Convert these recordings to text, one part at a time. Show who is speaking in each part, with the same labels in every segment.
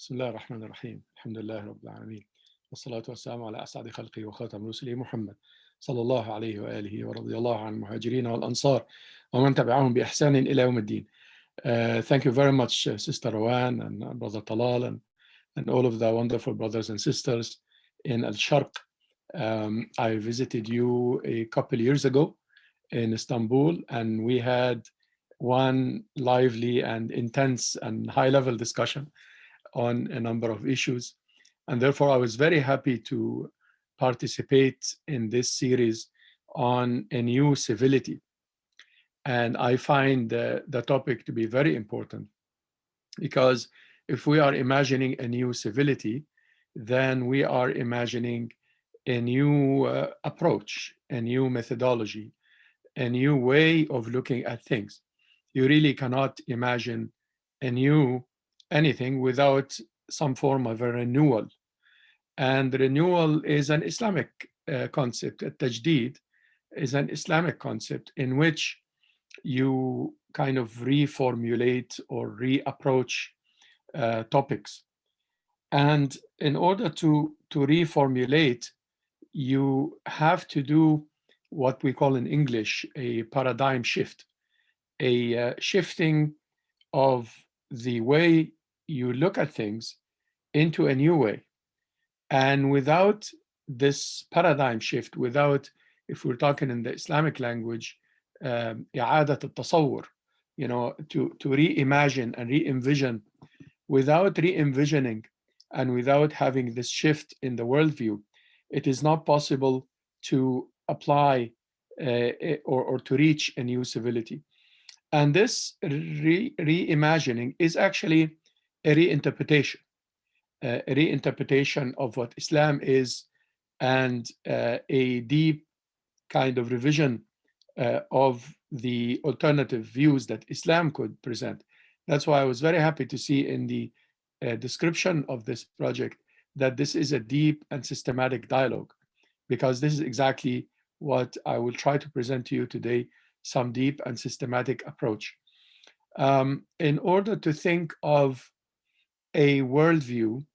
Speaker 1: بسم الله الرحمن الرحيم. الحمد لله رب العالمين، والصلاة والسلام على أسعد خلقه وخاتم رسله محمد صلى الله عليه وآله ورضي الله عن المهاجرين والأنصار ومن تبعهم بإحسان إلى يوم الدين. Thank you very much, Sister Rowan and Brother Talal and all of the wonderful brothers and sisters in الشرق. I visited you a couple years ago in Istanbul, and we had one lively and intense and high-level discussion on a number of issues. And therefore, I was very happy to participate in this series on a new civility. And I find the topic to be very important, because if we are imagining a new civility, then we are imagining a new approach, a new methodology, a new way of looking at things. You really cannot imagine a new anything without some form of a renewal. And renewal is an Islamic concept. Tajdeed is an Islamic concept in which you kind of reformulate or reapproach topics. And in order to reformulate, you have to do what we call in English a paradigm shift, a shifting of the way you look at things into a new way. And without this paradigm shift, without, if we're talking in the Islamic language, إعادة التصور, to reimagine and re-envision, without re-envisioning and without having this shift in the worldview, it is not possible to apply or to reach a new civility. And this reimagining is actually a reinterpretation of what Islam is, and a deep kind of revision of the alternative views that Islam could present. That's why I was very happy to see in the description of this project that this is a deep and systematic dialogue, because this is exactly what I will try to present to you today, some deep and systematic approach. In order to think of a worldview,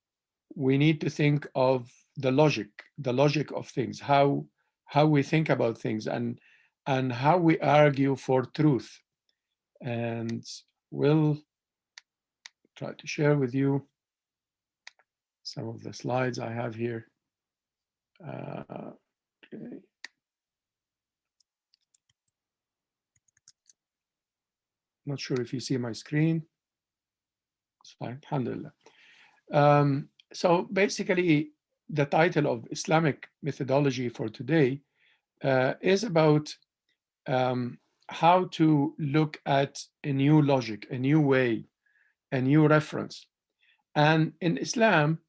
Speaker 1: we need to think of the logic of things, how we think about things, and how we argue for truth. And we'll try to share with you some of the slides I have here. Okay. Not sure if you see my screen. It's fine, alhamdulillah. So basically, the title of Islamic Methodology for today is about how to look at a new logic, a new way, a new reference. And in Islam,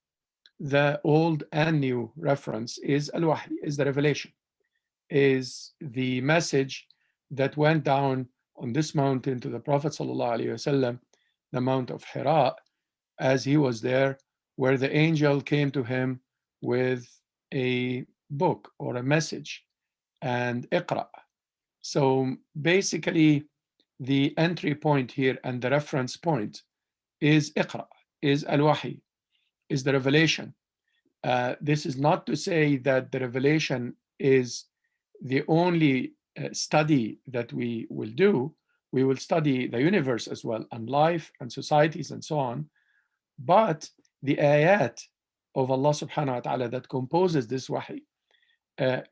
Speaker 1: the old and new reference is al-wahy, is the revelation, is the message that went down on this mountain to the Prophet ﷺ, the Mount of Hira, as he was there, where the angel came to him with a book or a message, and Iqra. So basically, the entry point here and the reference point is Iqra, is al-wahy, is the revelation. This is not to say that the revelation is the only study that we will do. We will study the universe as well, and life and societies and so on. But the ayat of Allah subhanahu wa ta'ala that composes this wahy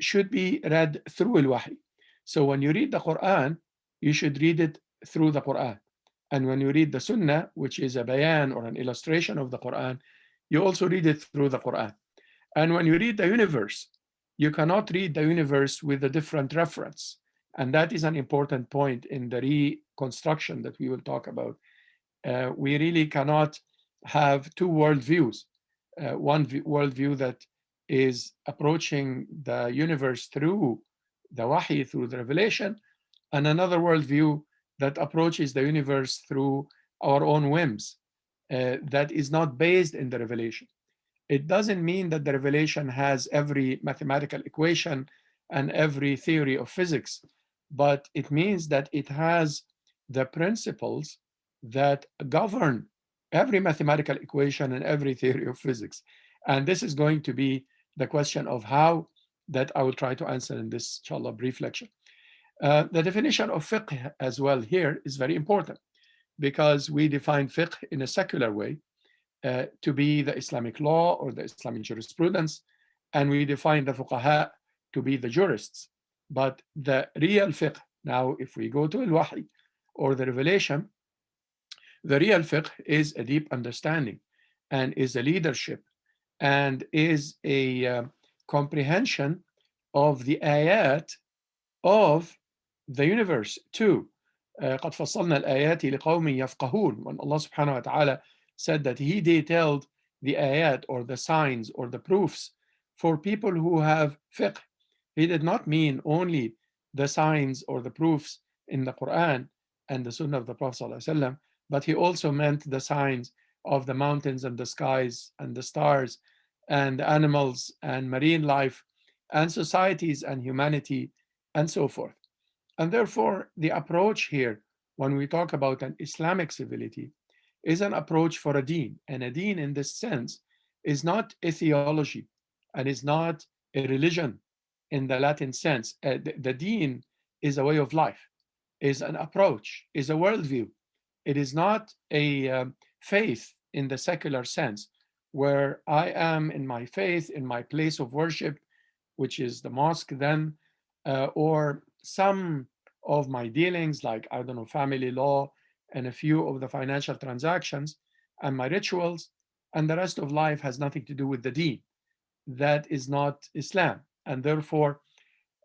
Speaker 1: should be read through al-wahy. So when you read the Quran, you should read it through the Quran. And when you read the Sunnah, which is a bayan or an illustration of the Quran, you also read it through the Quran. And when you read the universe, you cannot read the universe with a different reference. And that is an important point in the reconstruction that we will talk about. We really cannot have two worldviews. One worldview that is approaching the universe through the wahy, through the revelation, and another worldview that approaches the universe through our own whims, that is not based in the revelation. It doesn't mean that the revelation has every mathematical equation and every theory of physics, but it means that it has the principles that govern every mathematical equation and every theory of physics. And this is going to be the question of how that I will try to answer in this, inshallah, brief lecture. The definition of fiqh as well here is very important, because we define fiqh in a secular way to be the Islamic law or the Islamic jurisprudence, and we define the fuqaha to be the jurists. But the real fiqh, now if we go to al-wahy or the revelation, the real fiqh is a deep understanding and is a leadership and is a comprehension of the ayat of the universe too. قد فصلنا الآيات لقوم يفقهون. When Allah subhanahu wa ta'ala said that He detailed the ayat or the signs or the proofs for people who have fiqh, He did not mean only the signs or the proofs in the Quran and the Sunnah of the Prophet sallallahu alaihi wasallam, but He also meant the signs of the mountains and the skies and the stars and the animals and marine life and societies and humanity and so forth. And therefore, the approach here, when we talk about an Islamic civility, is an approach for a deen. And a deen in this sense is not a theology and is not a religion in the Latin sense. The deen is a way of life, is an approach, is a worldview. It is not a faith in the secular sense, where I am in my faith, in my place of worship, which is the mosque then, or some of my dealings, like, I don't know, family law and a few of the financial transactions and my rituals, and the rest of life has nothing to do with the deen. That is not Islam. And therefore,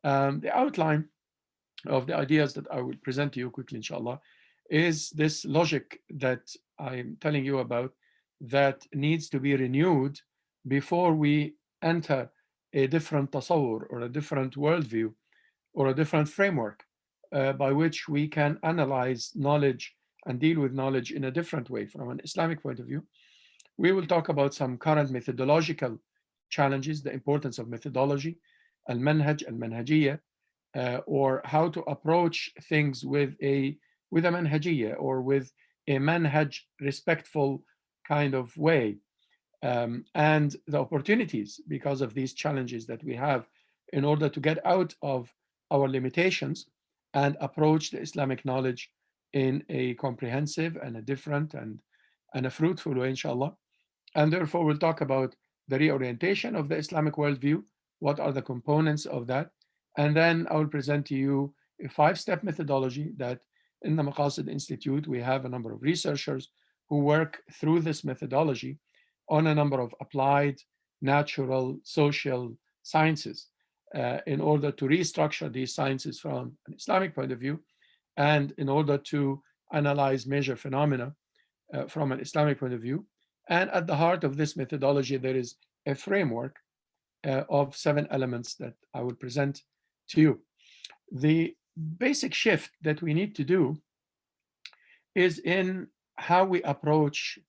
Speaker 1: the outline of the ideas that I will present to you quickly, inshallah, is this logic that I'm telling you about that needs to be renewed before we enter a different tasawwur or a different worldview or a different framework by which we can analyze knowledge and deal with knowledge in a different way from an Islamic point of view. We will talk about some current methodological challenges, the importance of methodology, al-manhaj, al-manhajiyya, or how to approach things with a manhajiyya or with a manhaj respectful kind of way, and the opportunities because of these challenges that we have in order to get out of our limitations and approach the Islamic knowledge in a comprehensive and a different and a fruitful way, inshallah. And therefore, we'll talk about the reorientation of the Islamic worldview, what are the components of that, and then I will present to you a 5-step methodology that in the Maqasid Institute, we have a number of researchers who work through this methodology on a number of applied, natural, social sciences in order to restructure these sciences from an Islamic point of view and in order to analyze major phenomena from an Islamic point of view. And at the heart of this methodology, there is a framework of 7 elements that I will present to you. The basic shift that we need to do is in how we approach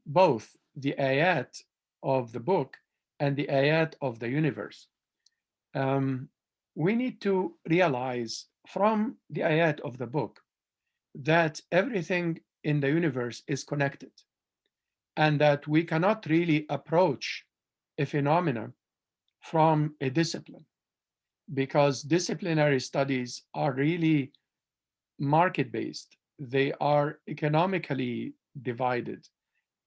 Speaker 1: both the ayat of the book and the ayat of the universe. We need to realize from the ayat of the book that everything in the universe is connected and that we cannot really approach a phenomenon from a discipline, because disciplinary studies are really market-based. They are economically divided.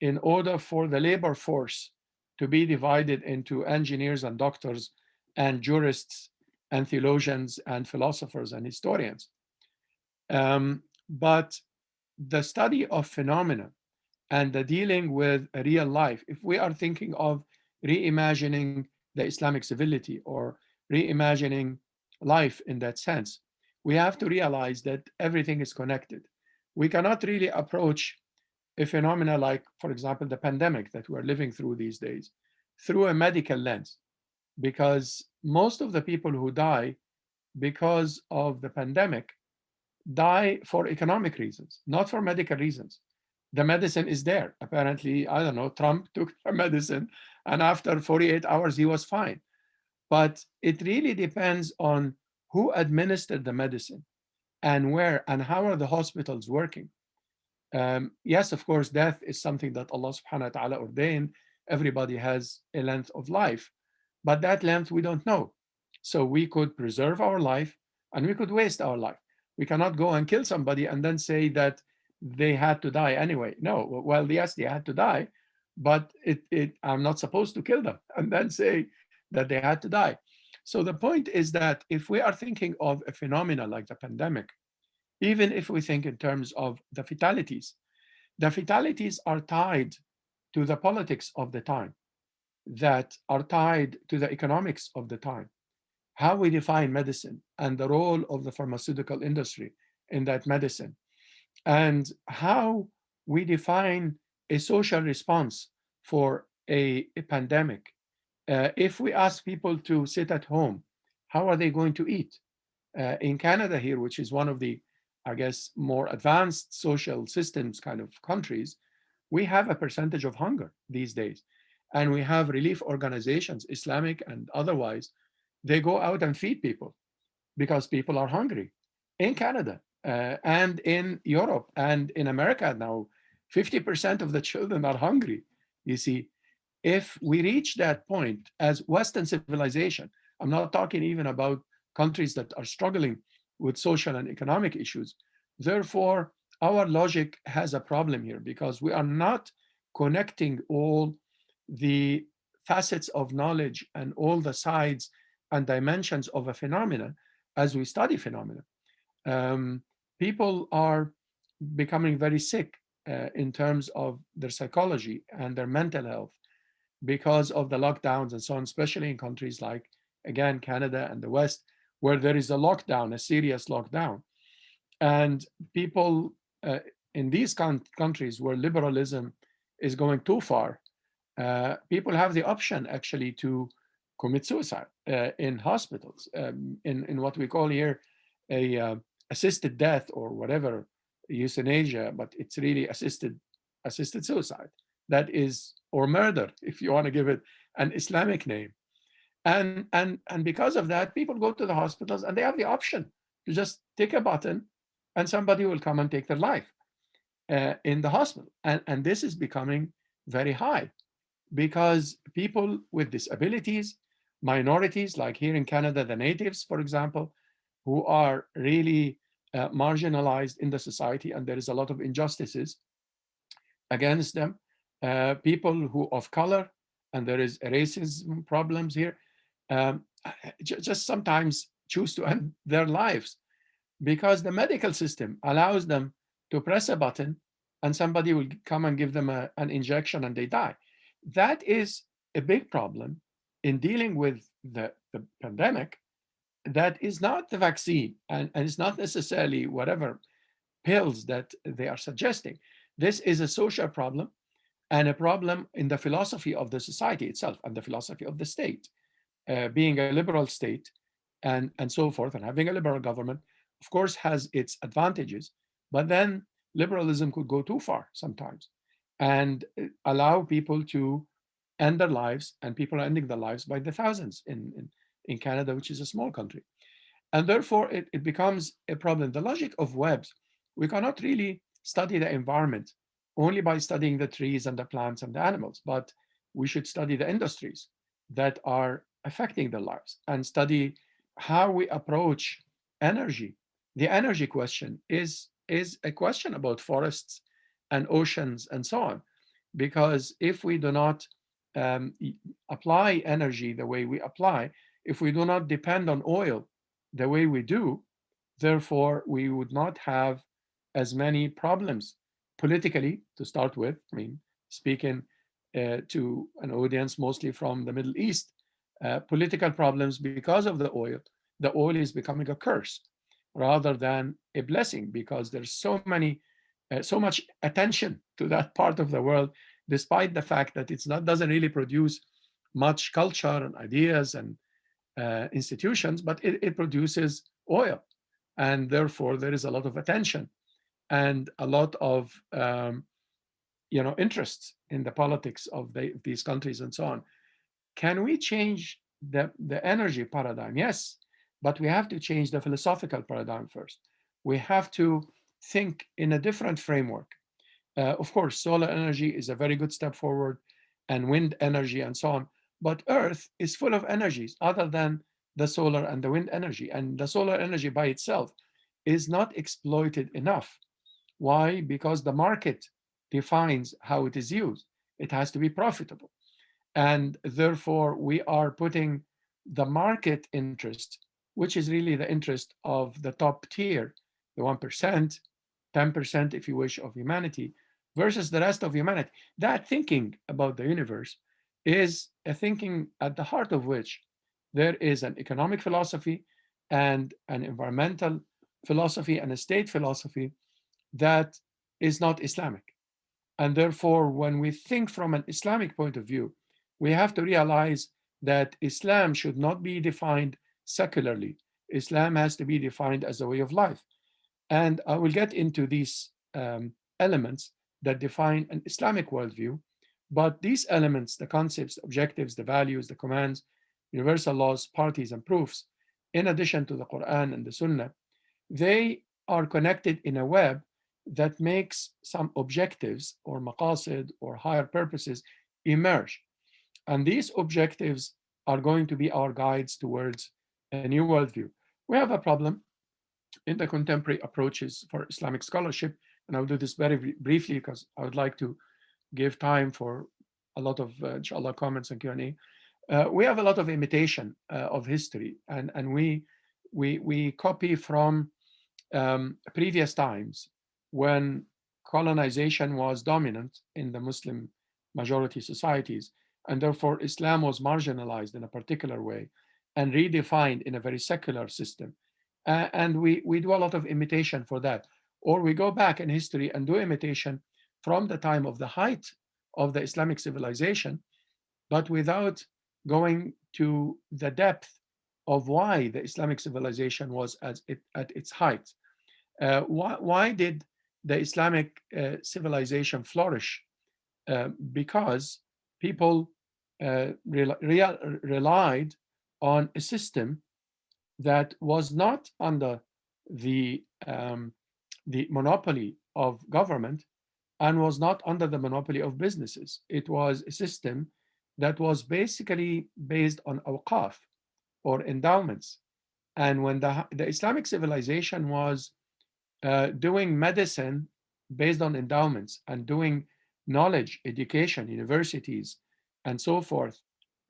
Speaker 1: In order for the labor force to be divided into engineers and doctors and jurists and theologians and philosophers and historians. But the study of phenomena and the dealing with a real life, if we are thinking of reimagining the Islamic civility or reimagining life in that sense, we have to realize that everything is connected. We cannot really approach a phenomena like, for example, the pandemic that we're living through these days through a medical lens, because most of the people who die because of the pandemic die for economic reasons, not for medical reasons. The medicine is there. Apparently, I don't know, Trump took the medicine and after 48 hours, he was fine. But it really depends on who administered the medicine and where and how are the hospitals working. Yes, of course, death is something that Allah subhanahu wa ta'ala ordained. Everybody has a length of life, but that length we don't know. So we could preserve our life and we could waste our life. We cannot go and kill somebody and then say that they had to die anyway. No, well, yes, they had to die, but I'm not supposed to kill them and then say that they had to die. So the point is that if we are thinking of a phenomena like the pandemic, even if we think in terms of the fatalities are tied to the politics of the time, that are tied to the economics of the time, how we define medicine and the role of the pharmaceutical industry in that medicine, and how we define a social response for a pandemic. If we ask people to sit at home, how are they going to eat? In Canada here, which is one of the, I guess, more advanced social systems kind of countries, we have a percentage of hunger these days. And we have relief organizations, Islamic and otherwise, they go out and feed people because people are hungry. In Canada and in Europe and in America now, 50% of the children are hungry. You see, if we reach that point as Western civilization, I'm not talking even about countries that are struggling with social and economic issues. Therefore, our logic has a problem here because we are not connecting all the facets of knowledge and all the sides and dimensions of a phenomenon as we study phenomena. People are becoming very sick in terms of their psychology and their mental health because of the lockdowns and so on, especially in countries like, again, Canada and the West, where there is a lockdown, a serious lockdown. And people in these countries where liberalism is going too far, people have the option actually to commit suicide in hospitals, in what we call here a assisted death or whatever, euthanasia, but it's really assisted suicide. That is, or murder, if you want to give it an Islamic name. And because of that, people go to the hospitals and they have the option to just tick a button and somebody will come and take their life in the hospital. And this is becoming very high because people with disabilities, minorities, like here in Canada, the natives, for example, who are really marginalized in the society, and there is a lot of injustices against them, people who of color, and there is racism problems here, just sometimes choose to end their lives because the medical system allows them to press a button and somebody will come and give them an injection and they die. That is a big problem in dealing with the pandemic. That is not the vaccine, and it's not necessarily whatever pills that they are suggesting. This is a social problem and a problem in the philosophy of the society itself and the philosophy of the state. Being a liberal state and so forth, and having a liberal government, of course, has its advantages, but then liberalism could go too far sometimes and allow people to end their lives, and people are ending their lives by the thousands in Canada, which is a small country. And therefore, it becomes a problem. The logic of webs, we cannot really study the environment only by studying the trees and the plants and the animals, but we should study the industries that are affecting their lives and study how we approach energy. The energy question is a question about forests and oceans and so on, because if we do not apply energy the way we apply, if we do not depend on oil the way we do, therefore we would not have as many problems politically to start with. I mean, speaking to an audience mostly from the Middle East, political problems because of the oil. The oil is becoming a curse rather than a blessing because there's so much attention to that part of the world, despite the fact that it's not doesn't really produce much culture and ideas and institutions, but it produces oil, and therefore there is a lot of attention and a lot of interest in the politics of these countries and so on. Can we change the energy paradigm? Yes, but we have to change the philosophical paradigm first. We have to think in a different framework. Of course, solar energy is a very good step forward, and wind energy and so on. But Earth is full of energies other than the solar and the wind energy. And the solar energy by itself is not exploited enough. Why? Because the market defines how it is used. It has to be profitable. And therefore, we are putting the market interest, which is really the interest of the top tier, the 1%, 10%, if you wish, of humanity, versus the rest of humanity. That thinking about the universe is a thinking at the heart of which there is an economic philosophy and an environmental philosophy and a state philosophy that is not Islamic. And therefore, when we think from an Islamic point of view, we have to realize that Islam should not be defined secularly. Islam has to be defined as a way of life. And I will get into these elements that define an Islamic worldview. But these elements, the concepts, objectives, the values, the commands, universal laws, parties, and proofs, in addition to the Quran and the Sunnah, they are connected in a web that makes some objectives or maqasid or higher purposes emerge. And these objectives are going to be our guides towards a new worldview. We have a problem in the contemporary approaches for Islamic scholarship, and I'll do this very briefly because I would like to give time for a lot of, inshallah, comments and Q&A. We have a lot of imitation of history, and we copy from previous times when colonization was dominant in the Muslim majority societies, and therefore Islam was marginalized in a particular way and redefined in a very secular system. And we do a lot of imitation for that. Or we go back in history and do imitation from the time of the height of the Islamic civilization, but without going to the depth of why the Islamic civilization was at its height. Why did the Islamic civilization flourish? Because people relied on a system that was not under the monopoly of government and was not under the monopoly of businesses. It was a system that was basically based on awqaf or endowments. And when the Islamic civilization was doing medicine based on endowments and doing knowledge, education, universities, and so forth,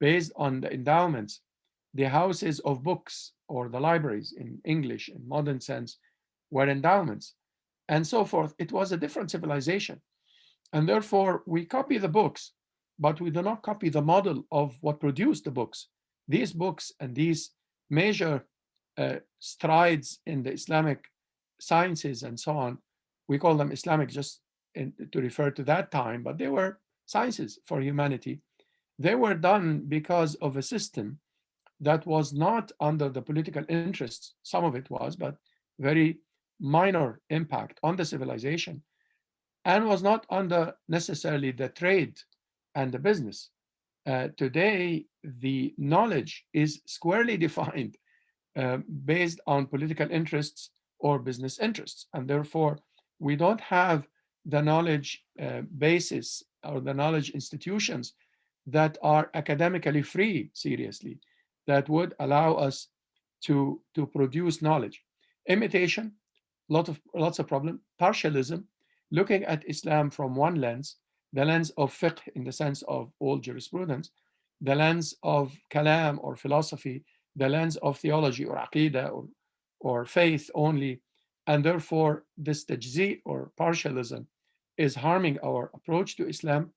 Speaker 1: based on the endowments, the houses of books or the libraries in English, in modern sense, were endowments, and so forth. It was a different civilization. And therefore, we copy the books, but we do not copy the model of what produced the books. These books and these major strides in the Islamic sciences and so on, we call them Islamic just to refer to that time, but they were sciences for humanity. They were done because of a system that was not under the political interests. Some of it was, but very minor impact on the civilization, and was not under necessarily the trade and the business. Today, the knowledge is squarely defined based on political interests or business interests. And therefore, we don't have the knowledge basis or the knowledge institutions that are academically free, seriously, that would allow us to produce knowledge. Imitation, lots of problem. Partialism, looking at Islam from one lens, the lens of fiqh in the sense of all jurisprudence, the lens of kalam or philosophy, the lens of theology or aqidah or faith only, and therefore this tajzi or partialism is harming our approach to Islam.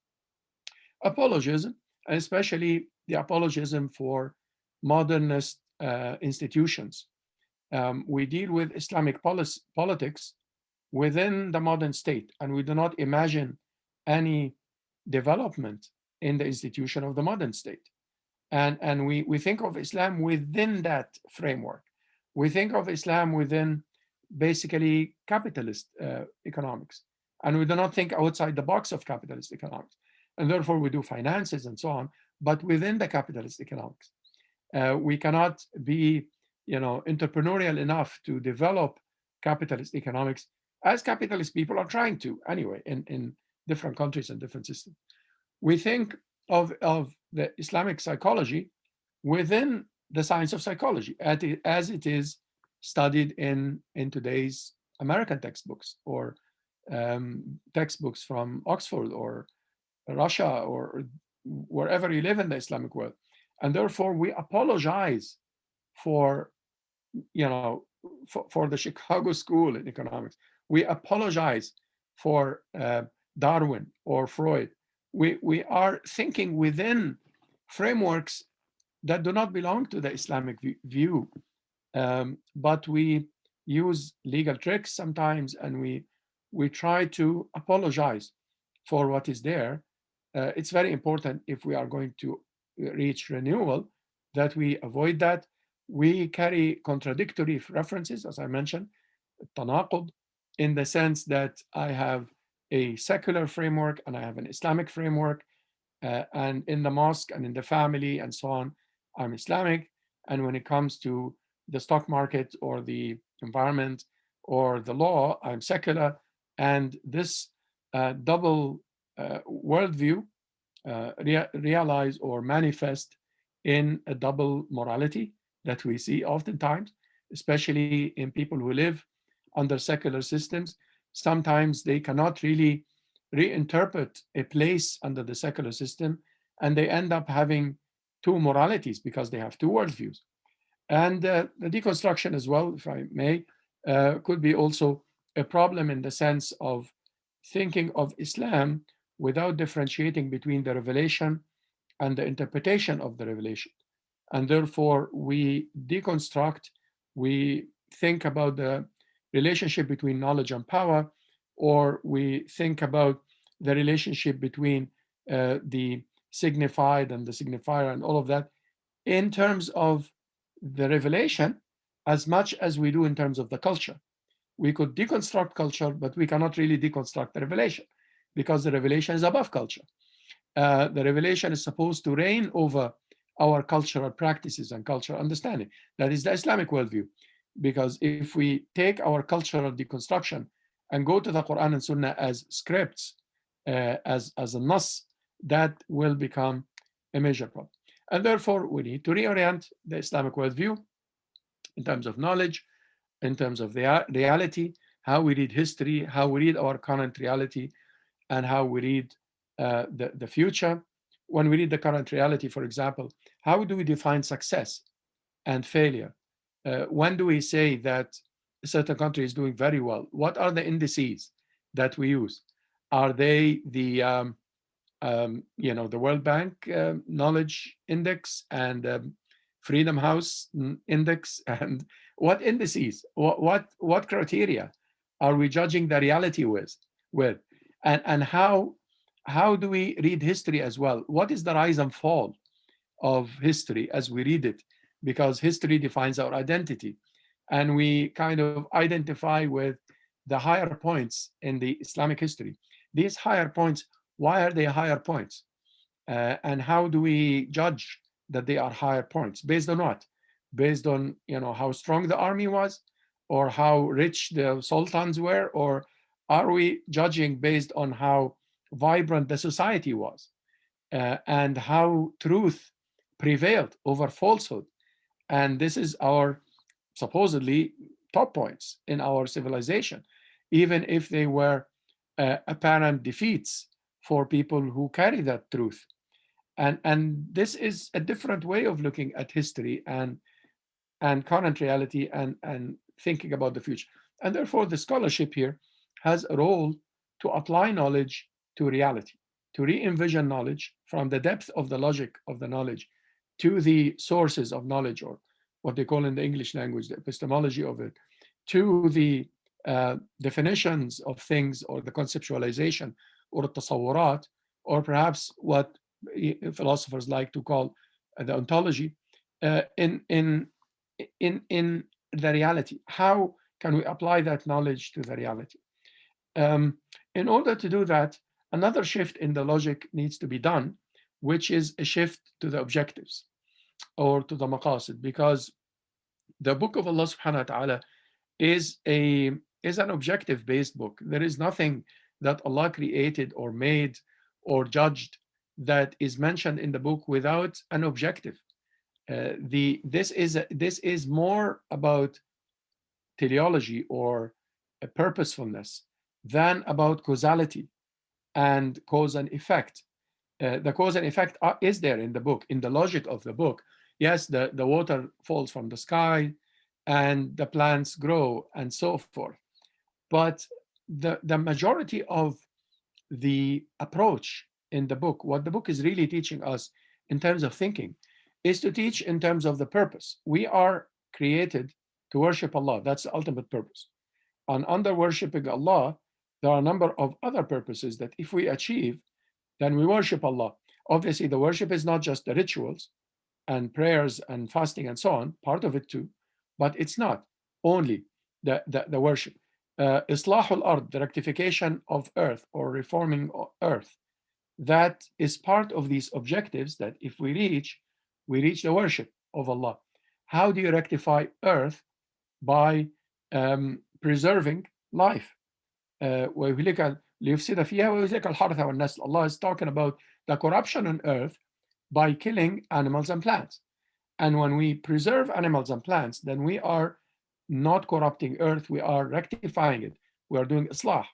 Speaker 1: Apologism, and especially the apologism for modernist institutions. We deal with Islamic politics within the modern state, and we do not imagine any development in the institution of the modern state. And we think of Islam within that framework. We think of Islam within basically capitalist economics. And we do not think outside the box of capitalist economics. And therefore we do finances and so on, but within the capitalist economics. We cannot be, entrepreneurial enough to develop capitalist economics as capitalist people are trying to anyway in different countries and different systems. We think of the Islamic psychology within the science of psychology as it is studied in today's American textbooks, or textbooks from Oxford or Russia or wherever you live in the Islamic world. And therefore we apologize for, for the Chicago School in economics. We apologize for Darwin or Freud. We are thinking within frameworks that do not belong to the Islamic view, but we use legal tricks sometimes, and we try to apologize for what is there. It's very important, if we are going to reach renewal, that we avoid that. We carry contradictory references, as I mentioned, tanaqud, in the sense that I have a secular framework and I have an Islamic framework, and in the mosque and in the family and so on, I'm Islamic. And when it comes to the stock market or the environment or the law, I'm secular. And this double worldview realize or manifest in a double morality that we see oftentimes, especially in people who live under secular systems. Sometimes they cannot really reinterpret a place under the secular system, and they end up having two moralities because they have two worldviews. And the deconstruction as well, if I may, could be also a problem in the sense of thinking of Islam without differentiating between the revelation and the interpretation of the revelation. And therefore, we deconstruct, we think about the relationship between knowledge and power, or we think about the relationship between the signified and the signifier and all of that in terms of the revelation as much as we do in terms of the culture. We could deconstruct culture, but we cannot really deconstruct the revelation, because the revelation is above culture. The revelation is supposed to reign over our cultural practices and cultural understanding. That is the Islamic worldview. Because if we take our cultural deconstruction and go to the Quran and Sunnah as scripts, as a nas, that will become a major problem. And therefore, we need to reorient the Islamic worldview in terms of knowledge, in terms of the reality, how we read history, how we read our current reality, and how we read the future. When we read the current reality, for example, how do we define success and failure? When do we say that a certain country is doing very well? What are the indices that we use? Are they the the World Bank Knowledge Index and Freedom House Index? And what indices? What criteria are we judging the reality with? And how do we read history as well? What is the rise and fall of history as we read it? Because history defines our identity, and we kind of identify with the higher points in the Islamic history. These higher points, why are they higher points? And how do we judge that they are higher points? Based on what? Based on how strong the army was, or how rich the sultans were, or are we judging based on how vibrant the society was, and how truth prevailed over falsehood? And this is our supposedly top points in our civilization, even if they were apparent defeats for people who carry that truth. And this is a different way of looking at history and current reality and thinking about the future. And therefore, the scholarship here has a role to apply knowledge to reality, to re-envision knowledge from the depth of the logic of the knowledge to the sources of knowledge, or what they call in the English language, the epistemology of it, to the definitions of things, or the conceptualization, or the tasawurat, or perhaps what philosophers like to call the ontology, in the reality. How can we apply that knowledge to the reality? In order to do that, another shift in the logic needs to be done, which is a shift to the objectives, or to the maqasid, because the book of Allah subhanahu wa ta'ala is a is an objective-based book. There is nothing that Allah created or made or judged that is mentioned in the book without an objective. This is more about teleology or a purposefulness than about causality and cause and effect. The cause and effect is there in the book, in the logic of the book. Yes, the water falls from the sky and the plants grow and so forth. But the majority of the approach in the book, what the book is really teaching us in terms of thinking, is to teach in terms of the purpose. We are created to worship Allah. That's the ultimate purpose. And under worshiping Allah, there are a number of other purposes that if we achieve, then we worship Allah. Obviously, the worship is not just the rituals and prayers and fasting and so on, part of it too, but it's not only the worship. Islahul ard, the rectification of earth or reforming earth, that is part of these objectives that if we reach the worship of Allah. How do you rectify earth? By preserving life. ليفسد فيها ويهلك الحرث والنسل. Allah is talking about the corruption on earth by killing animals and plants. And when we preserve animals and plants, then we are not corrupting earth, we are rectifying it. We are doing islah.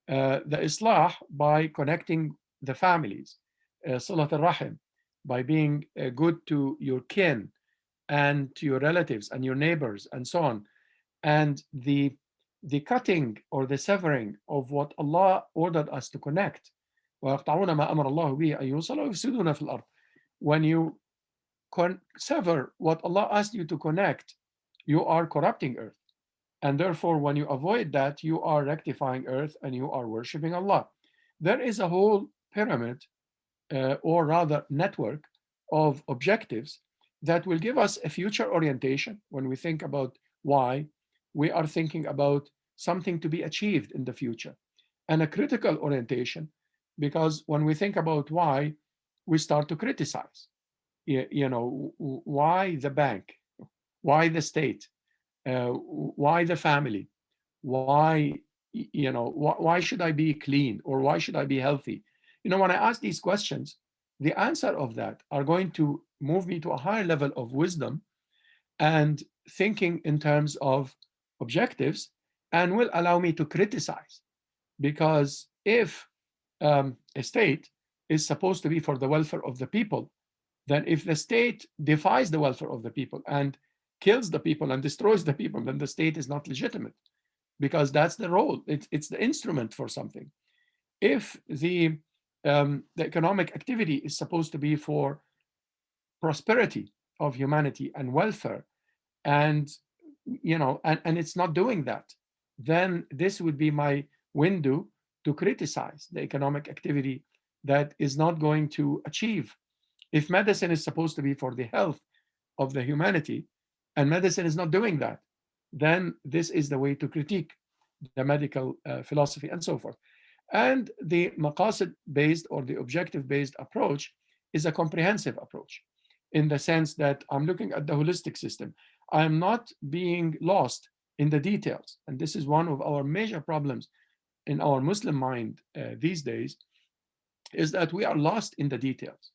Speaker 1: The islah by connecting the families, salat al-rahim, by being good to your kin and to your relatives and your neighbors and so on. And the cutting or the severing of what Allah ordered us to connect. When you sever what Allah asked you to connect, you are corrupting earth. And therefore, when you avoid that, you are rectifying earth and you are worshiping Allah. There is a whole pyramid, or rather network of objectives that will give us a future orientation. When we think about why, we are thinking about something to be achieved in the future, and a critical orientation, because when we think about why, we start to criticize. You know, why the bank? Why the state? Why the family? Why, you know, why should I be clean, or why should I be healthy? You know, when I ask these questions, the answer of that are going to move me to a higher level of wisdom and thinking in terms of objectives, and will allow me to criticize. Because if a state is supposed to be for the welfare of the people, then if the state defies the welfare of the people and kills the people and destroys the people, then the state is not legitimate, because that's the role. It's the instrument for something. If the economic activity is supposed to be for prosperity of humanity and welfare, and you know, and it's not doing that, then this would be my window to criticize the economic activity that is not going to achieve. If medicine is supposed to be for the health of the humanity, and medicine is not doing that, then this is the way to critique the medical philosophy and so forth. And the maqasid-based or the objective-based approach is a comprehensive approach, in the sense that I'm looking at the holistic system. I'm not being lost in the details. And this is one of our major problems in our Muslim mind these days, is that we are lost in the details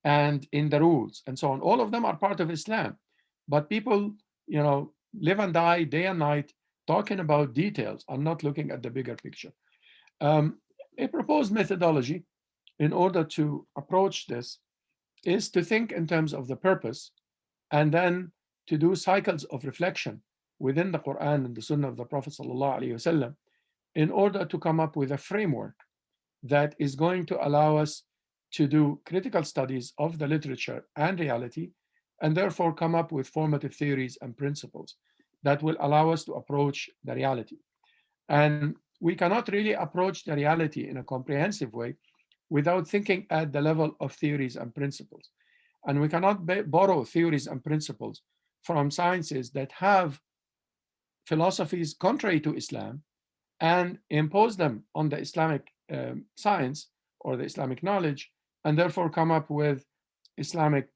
Speaker 1: and in the rules and so on. All of them are part of Islam. But people, you know, live and die day and night talking about details and not looking at the bigger picture. A proposed methodology in order to approach this is to think in terms of the purpose, and then to do cycles of reflection within the Quran and the Sunnah of the Prophet ﷺ, in order to come up with a framework that is going to allow us to do critical studies of the literature and reality, and therefore come up with formative theories and principles that will allow us to approach the reality. And we cannot really approach the reality in a comprehensive way without thinking at the level of theories and principles. And we cannot borrow theories and principles from sciences that have philosophies contrary to Islam and impose them on the Islamic science or the Islamic knowledge, and therefore come up with Islamic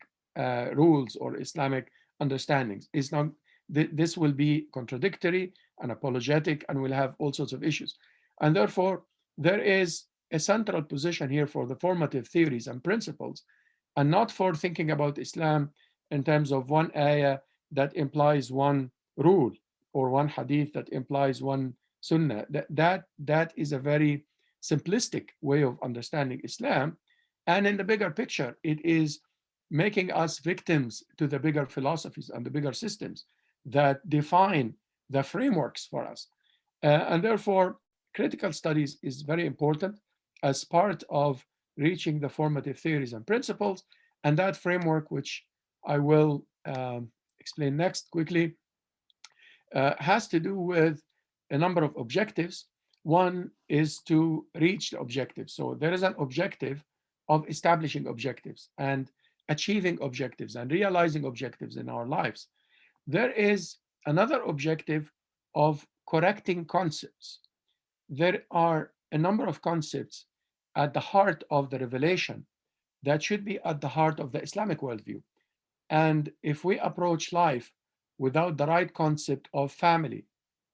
Speaker 1: rules or Islamic understandings. It's not, this will be contradictory and apologetic, and will have all sorts of issues. And therefore, there is a central position here for the formative theories and principles, and not for thinking about Islam in terms of one ayah that implies one rule, or one hadith that implies one sunnah. That is a very simplistic way of understanding Islam. And in the bigger picture, it is making us victims to the bigger philosophies and the bigger systems that define the frameworks for us. And therefore, critical studies is very important as part of reaching the formative theories and principles. And that framework, which I will explain next quickly, has to do with a number of objectives. One is to reach the objective. So there is an objective of establishing objectives and achieving objectives and realizing objectives in our lives. There is another objective of correcting concepts. There are a number of concepts at the heart of the revelation that should be at the heart of the Islamic worldview. And if we approach life without the right concept of family,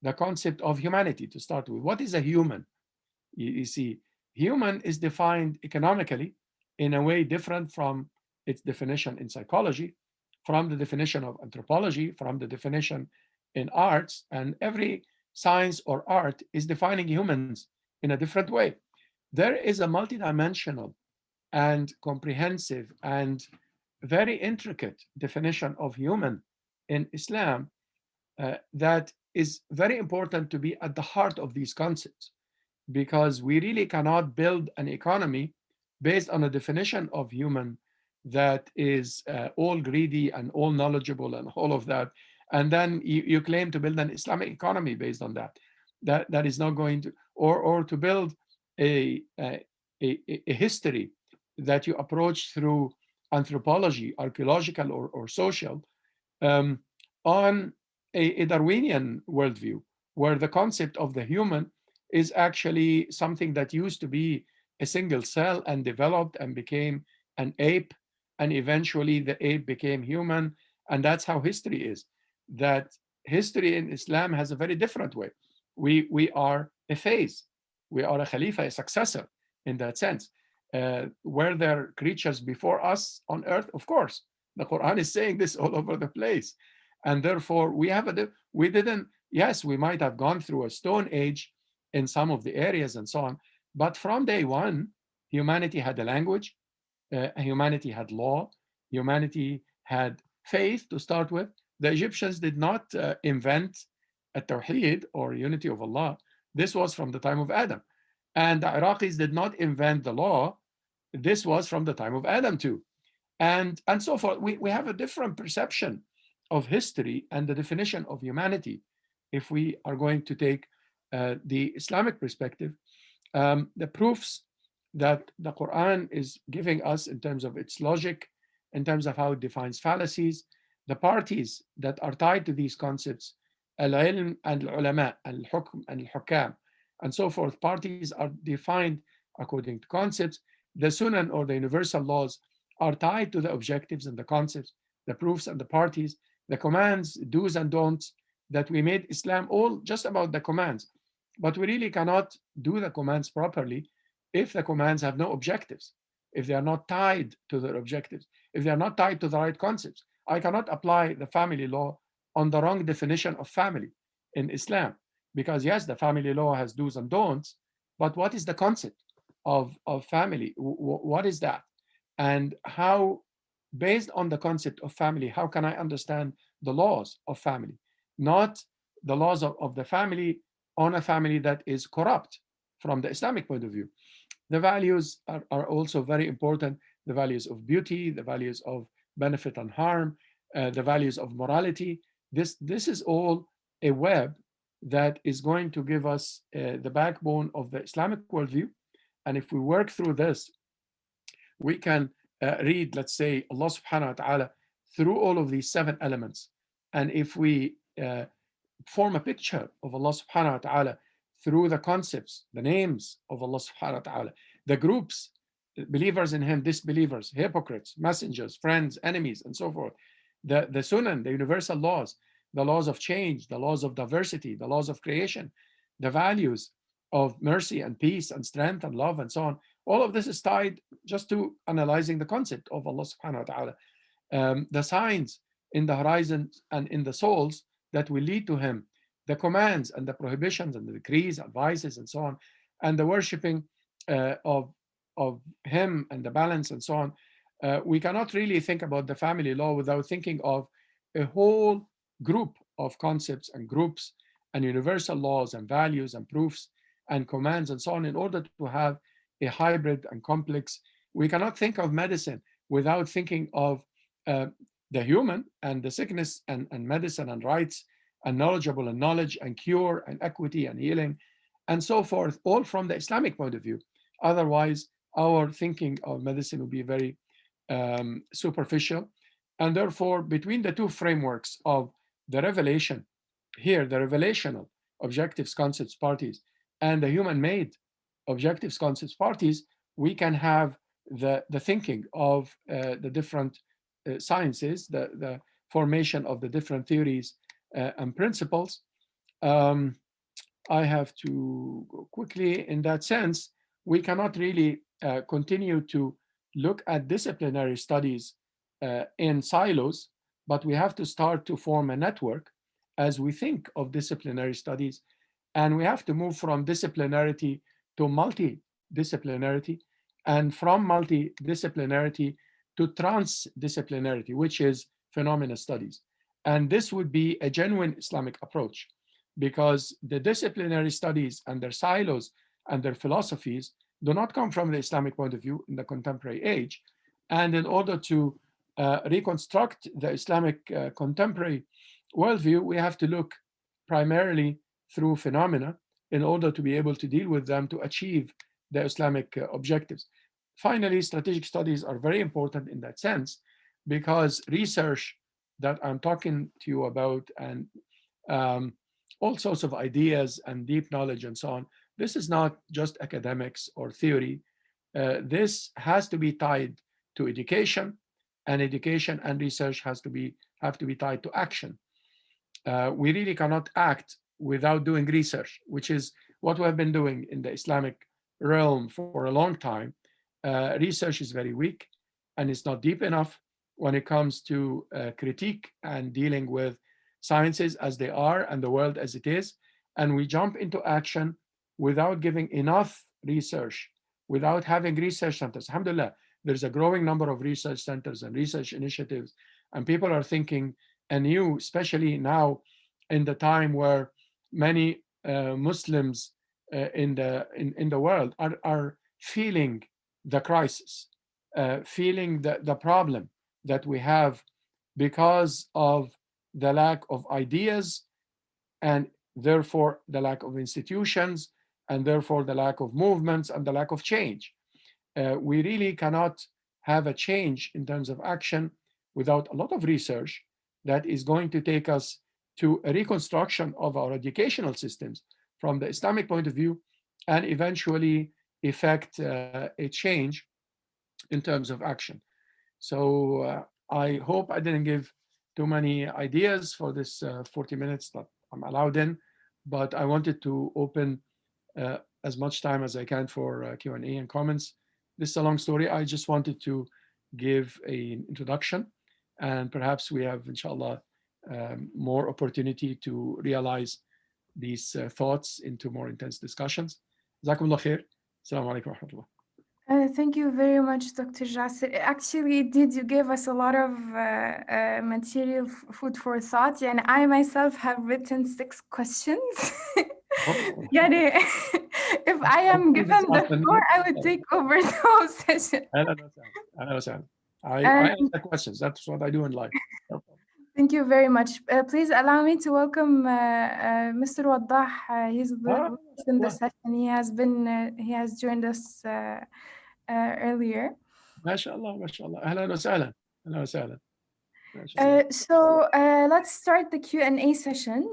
Speaker 1: the concept of humanity to start with, what is a human? You see, human is defined economically in a way different from its definition in psychology, from the definition of anthropology, from the definition in arts, and every science or art is defining humans in a different way. There is a multidimensional and comprehensive and very intricate definition of human in Islam that is very important to be at the heart of these concepts, because we really cannot build an economy based on a definition of human that is all greedy and all knowledgeable and all of that. And then you claim to build an Islamic economy based on that. That is not going to, or to build a history that you approach through anthropology, archaeological or social, on a Darwinian worldview, where the concept of the human is actually something that used to be a single cell and developed and became an ape, and eventually the ape became human. And that's how history is. That history in Islam has a very different way. We are a phase. We are a khalifa, a successor in that sense. Were there creatures before us on earth? Of course. The Quran is saying this all over the place. And therefore, we didn't, yes, we might have gone through a stone age in some of the areas and so on. But from day one, humanity had a language, humanity had law, humanity had faith to start with. The Egyptians did not invent a tawheed or unity of Allah. This was from the time of Adam. And the Iraqis did not invent the law. This was from the time of Adam too. And so forth. We have a different perception of history and the definition of humanity if we are going to take the Islamic perspective. The proofs that the Quran is giving us in terms of its logic, in terms of how it defines fallacies, the parties that are tied to these concepts, al-ilm and al-ulama, al-hukm and al-hukam, and so forth, parties are defined according to concepts. The sunan or the universal laws are tied to the objectives and the concepts, the proofs and the parties, the commands, do's and don'ts, that we made Islam all just about the commands. But we really cannot do the commands properly if the commands have no objectives, if they are not tied to their objectives, if they are not tied to the right concepts. I cannot apply the family law on the wrong definition of family in Islam, because yes, the family law has do's and don'ts, but what is the concept of family? What is that? And how, based on the concept of family, how can I understand the laws of family? Not the laws of the family on a family that is corrupt from the Islamic point of view. The values are also very important. The values of beauty, the values of benefit and harm, the values of morality. This is all a web that is going to give us the backbone of the Islamic worldview. And if we work through this, we can read, let's say, Allah subhanahu wa ta'ala through all of these 7 elements. And if we form a picture of Allah subhanahu wa ta'ala through the concepts, the names of Allah subhanahu wa ta'ala, the groups, believers in him, disbelievers, hypocrites, messengers, friends, enemies, and so forth, the sunan, the universal laws, the laws of change, the laws of diversity, the laws of creation, the values of mercy and peace and strength and love and so on. All of this is tied just to analyzing the concept of Allah subhanahu wa ta'ala. The signs in the horizon and in the souls that will lead to him, the commands and the prohibitions and the decrees, advices and so on, and the worshipping of him and the balance and so on. We cannot really think about the family law without thinking of a whole group of concepts and groups and universal laws and values and proofs and commands and so on in order to have a hybrid and complex. We cannot think of medicine without thinking of the human and the sickness and medicine and rights and knowledgeable and knowledge and cure and equity and healing and so forth, all from the Islamic point of view. Otherwise, our thinking of medicine will be very superficial. And therefore, between the two frameworks of the revelation, here, the revelational objectives, concepts, parties, and the human-made objectives, concepts, parties, we can have the thinking of the different sciences, the formation of the different theories and principles. I have to go quickly. In that sense, we cannot really continue to look at disciplinary studies in silos, but we have to start to form a network as we think of disciplinary studies. And we have to move from disciplinarity to multidisciplinarity, and from multidisciplinarity to transdisciplinarity, which is phenomena studies. And this would be a genuine Islamic approach, because the disciplinary studies and their silos and their philosophies do not come from the Islamic point of view in the contemporary age. And in order to reconstruct the Islamic contemporary worldview, we have to look primarily through phenomena in order to be able to deal with them to achieve the Islamic objectives. Finally, strategic studies are very important in that sense, because research that I'm talking to you about and all sorts of ideas and deep knowledge and so on, this is not just academics or theory. This has to be tied to education, and education and research have to be tied to action. We really cannot act without doing research, which is what we have been doing in the Islamic realm for a long time. Research is very weak, and it's not deep enough when it comes to critique and dealing with sciences as they are and the world as it is. And we jump into action without giving enough research, without having research centers. Alhamdulillah, there's a growing number of research centers and research initiatives, and people are thinking anew, especially now in the time where many Muslims in the world are feeling the crisis, feeling the problem that we have because of the lack of ideas, and therefore the lack of institutions, and therefore the lack of movements and the lack of change. We really cannot have a change in terms of action without a lot of research that is going to take us to a reconstruction of our educational systems from the Islamic point of view, and eventually effect a change in terms of action. So I hope I didn't give too many ideas for this 40 minutes that I'm allowed in, but I wanted to open as much time as I can for Q&A and comments. This is a long story. I just wanted to give an introduction, and perhaps we have, inshallah, more opportunity to realize these thoughts into more intense discussions. Jazakumullah khair. Assalamu alaikum wa rahmatullah.
Speaker 2: Thank you very much, Dr. Jasser. Actually, you gave us a lot of material, food for thought, and I myself have written 6 questions. يعني, if I am given the floor, I would take over the whole session.
Speaker 1: I answer questions. That's what I do in life. No problem.
Speaker 2: Thank you very much. Please allow me to welcome Mr. Waddah. He's with us in the session. He has joined us earlier.
Speaker 1: MashaAllah, MashaAllah. Ahlan wa sahlan. Ahlan wa sahlan.
Speaker 2: So let's start the Q&A session.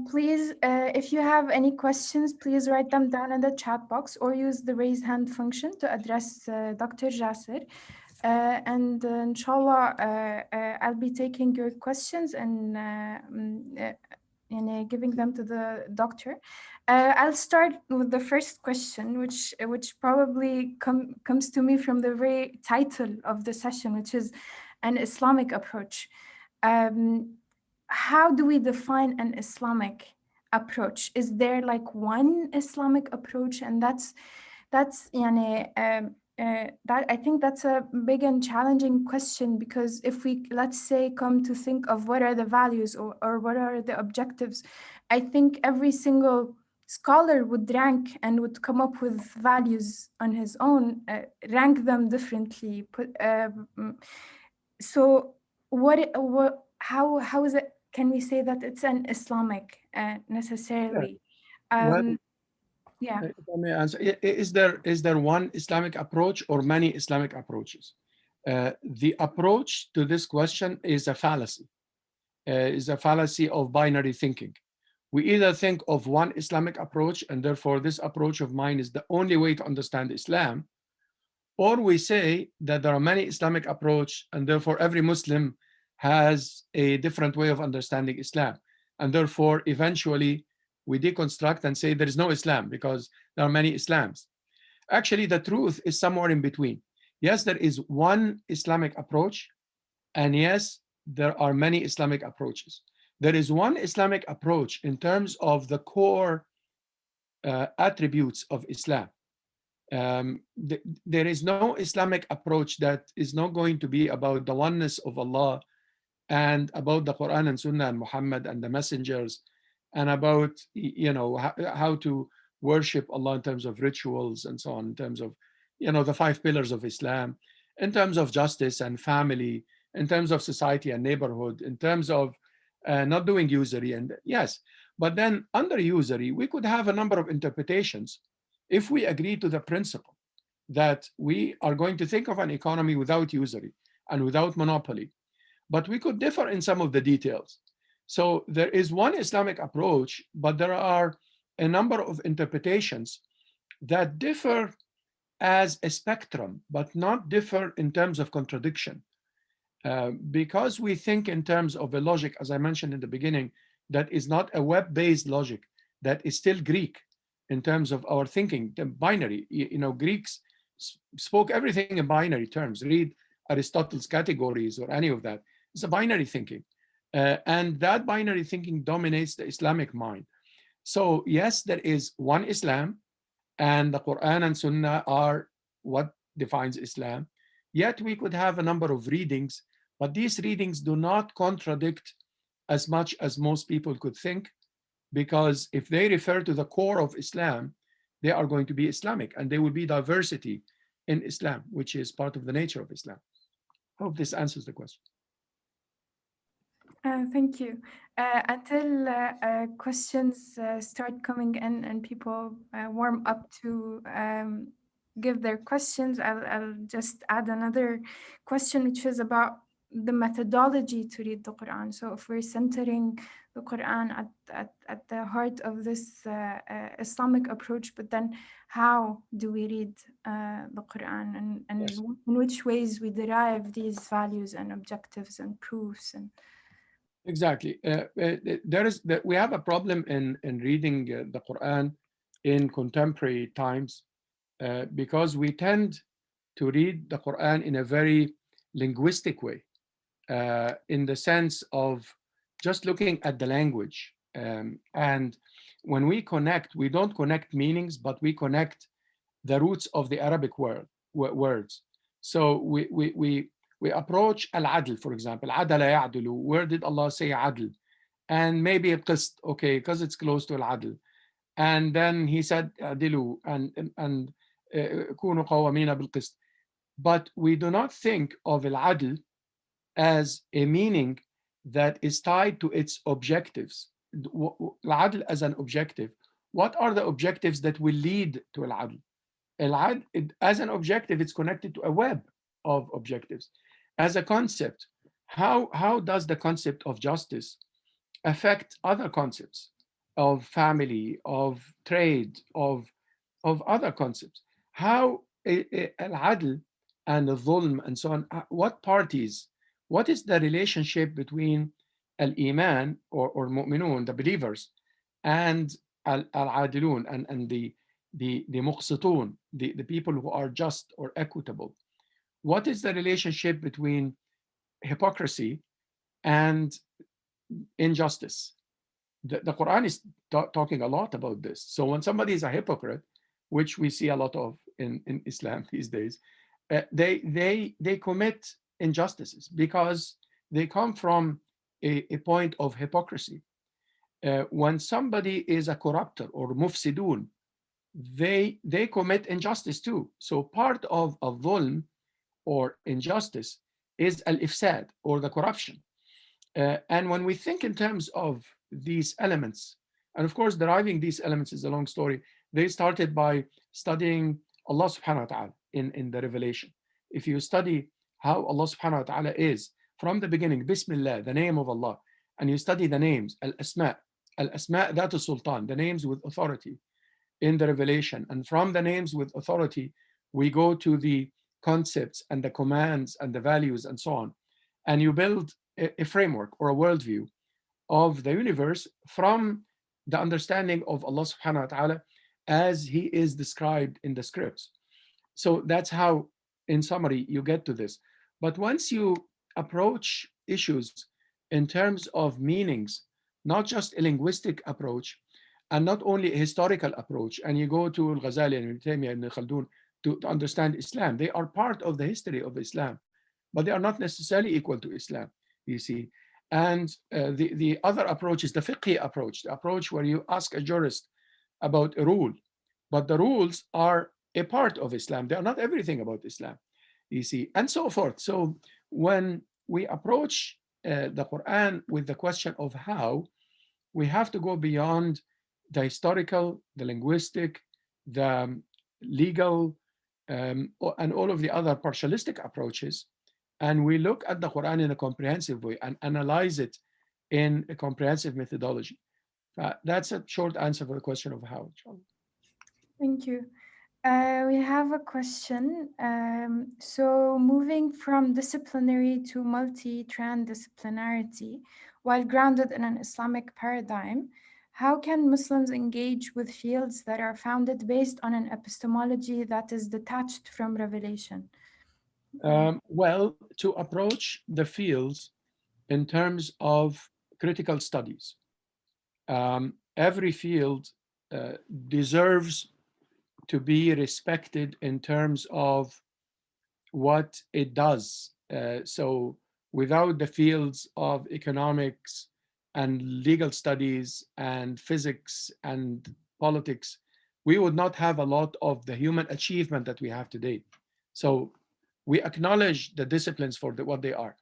Speaker 2: Please, if you have any questions, please write them down in the chat box or use the raise hand function to address Dr. Jasser. And inshallah, I'll be taking your questions and giving them to the doctor. I'll start with the first question, which probably comes to me from the very title of the session, which is an Islamic approach. How do we define an Islamic approach? Is there like one Islamic approach? And that's that I think that's a big and challenging question, because if we, let's say, come to think of what are the values or what are the objectives, I think every single scholar would rank and would come up with values on his own, rank them differently. So how is it? Can we say that it's an Islamic necessarily?
Speaker 1: Well,
Speaker 2: Yeah.
Speaker 1: if I may answer, is there one Islamic approach or many Islamic approaches? The approach to this question is a fallacy. Is a fallacy of binary thinking. We either think of one Islamic approach, and therefore this approach of mine is the only way to understand Islam, or we say that there are many Islamic approaches, and therefore every Muslim has a different way of understanding Islam. And therefore, eventually, we deconstruct and say there is no Islam because there are many Islams. Actually, the truth is somewhere in between. Yes, there is one Islamic approach, and yes, there are many Islamic approaches. There is one Islamic approach in terms of the core attributes of Islam. There is no Islamic approach that is not going to be about the oneness of Allah and about the Quran and Sunnah and Muhammad and the messengers, and about how to worship Allah in terms of rituals and so on, in terms of the 5 pillars of Islam, in terms of justice and family, in terms of society and neighborhood, in terms of not doing usury. And yes, but then under usury, we could have a number of interpretations if we agree to the principle that we are going to think of an economy without usury and without monopoly. But we could differ in some of the details. So there is one Islamic approach, but there are a number of interpretations that differ as a spectrum, but not differ in terms of contradiction. Because we think in terms of a logic, as I mentioned in the beginning, that is not a web-based logic, that is still Greek in terms of our thinking, the binary. Greeks spoke everything in binary terms. Read Aristotle's categories or any of that. It's a binary thinking. And that binary thinking dominates the Islamic mind. So yes, there is one Islam, and the Quran and Sunnah are what defines Islam. Yet we could have a number of readings, but these readings do not contradict as much as most people could think, because if they refer to the core of Islam, they are going to be Islamic, and there will be diversity in Islam, which is part of the nature of Islam. I hope this answers the question.
Speaker 2: Thank you. Until questions start coming in and people warm up to give their questions, I'll just add another question, which is about the methodology to read the Quran. So if we're centering the Quran at the heart of this Islamic approach, but then how do we read the Quran, and
Speaker 1: Yes.
Speaker 2: in which ways we derive these values and objectives and proofs? And
Speaker 1: Exactly. We have a problem in reading the Quran in contemporary times because we tend to read the Quran in a very linguistic way, in the sense of just looking at the language. And when we connect, we don't connect meanings, but we connect the roots of the Arabic words. So we approach al-adl, for example. Adala ya'dulu. Where did Allah say adl? And maybe qist, okay, because it's close to al-adl. And then he said adilu and kunu qawamina bil-qist. But we do not think of al-adl as a meaning that is tied to its objectives. Al-adl as an objective. What are the objectives that will lead to al-adl? Al-adl, as an objective, it's connected to a web of objectives. As a concept, how does the concept of justice affect other concepts of family, of trade, of other concepts? How al-adl and the dhulm and so on, what is the relationship between al-iman or mu'minun, the believers, and al-adilun, and the muqsitun, the people who are just or equitable? What is the relationship between hypocrisy and injustice? The Quran is talking a lot about this. So when somebody is a hypocrite, which we see a lot of in Islam these days, they commit injustices because they come from a point of hypocrisy. When somebody is a corrupter or mufsidun, they commit injustice too. So part of a dhulm or injustice is al-ifsad, or the corruption. And when we think in terms of these elements, and of course deriving these elements is a long story, they started by studying Allah subhanahu wa ta'ala in the revelation. If you study how Allah subhanahu wa ta'ala is from the beginning, Bismillah, the name of Allah, and you study the names, al-asma' dhatu sultan, the names with authority in the revelation, and from the names with authority we go to the concepts and the commands and the values and so on, and you build a framework or a worldview of the universe from the understanding of Allah subhanahu wa ta'ala as he is described in the scripts. So that's how, in summary, you get to this. But once you approach issues in terms of meanings, not just a linguistic approach, and not only a historical approach, and you go to Al-Ghazali and Ibn Taymiyyah and Ibn Khaldun to understand Islam, they are part of the history of Islam, but they are not necessarily equal to Islam, you see. And the other approach is the fiqhi approach, the approach where you ask a jurist about a rule, but the rules are a part of Islam. They are not everything about Islam, you see, and so forth. So when we approach the Quran with the question of how, we have to go beyond the historical, the linguistic, the legal, and all of the other partialistic approaches, and we look at the Quran in a comprehensive way and analyze it in a comprehensive methodology. That's a short answer for the question of how.
Speaker 2: Thank you. We have a question. So moving from disciplinary to multi-transdisciplinarity, while grounded in an Islamic paradigm, how can Muslims engage with fields that are founded based on an epistemology that is detached from revelation?
Speaker 1: Well, to approach the fields in terms of critical studies. Every field deserves to be respected in terms of what it does. So without the fields of economics and legal studies and physics and politics, we would not have a lot of the human achievement that we have today. So we acknowledge the disciplines for what they are,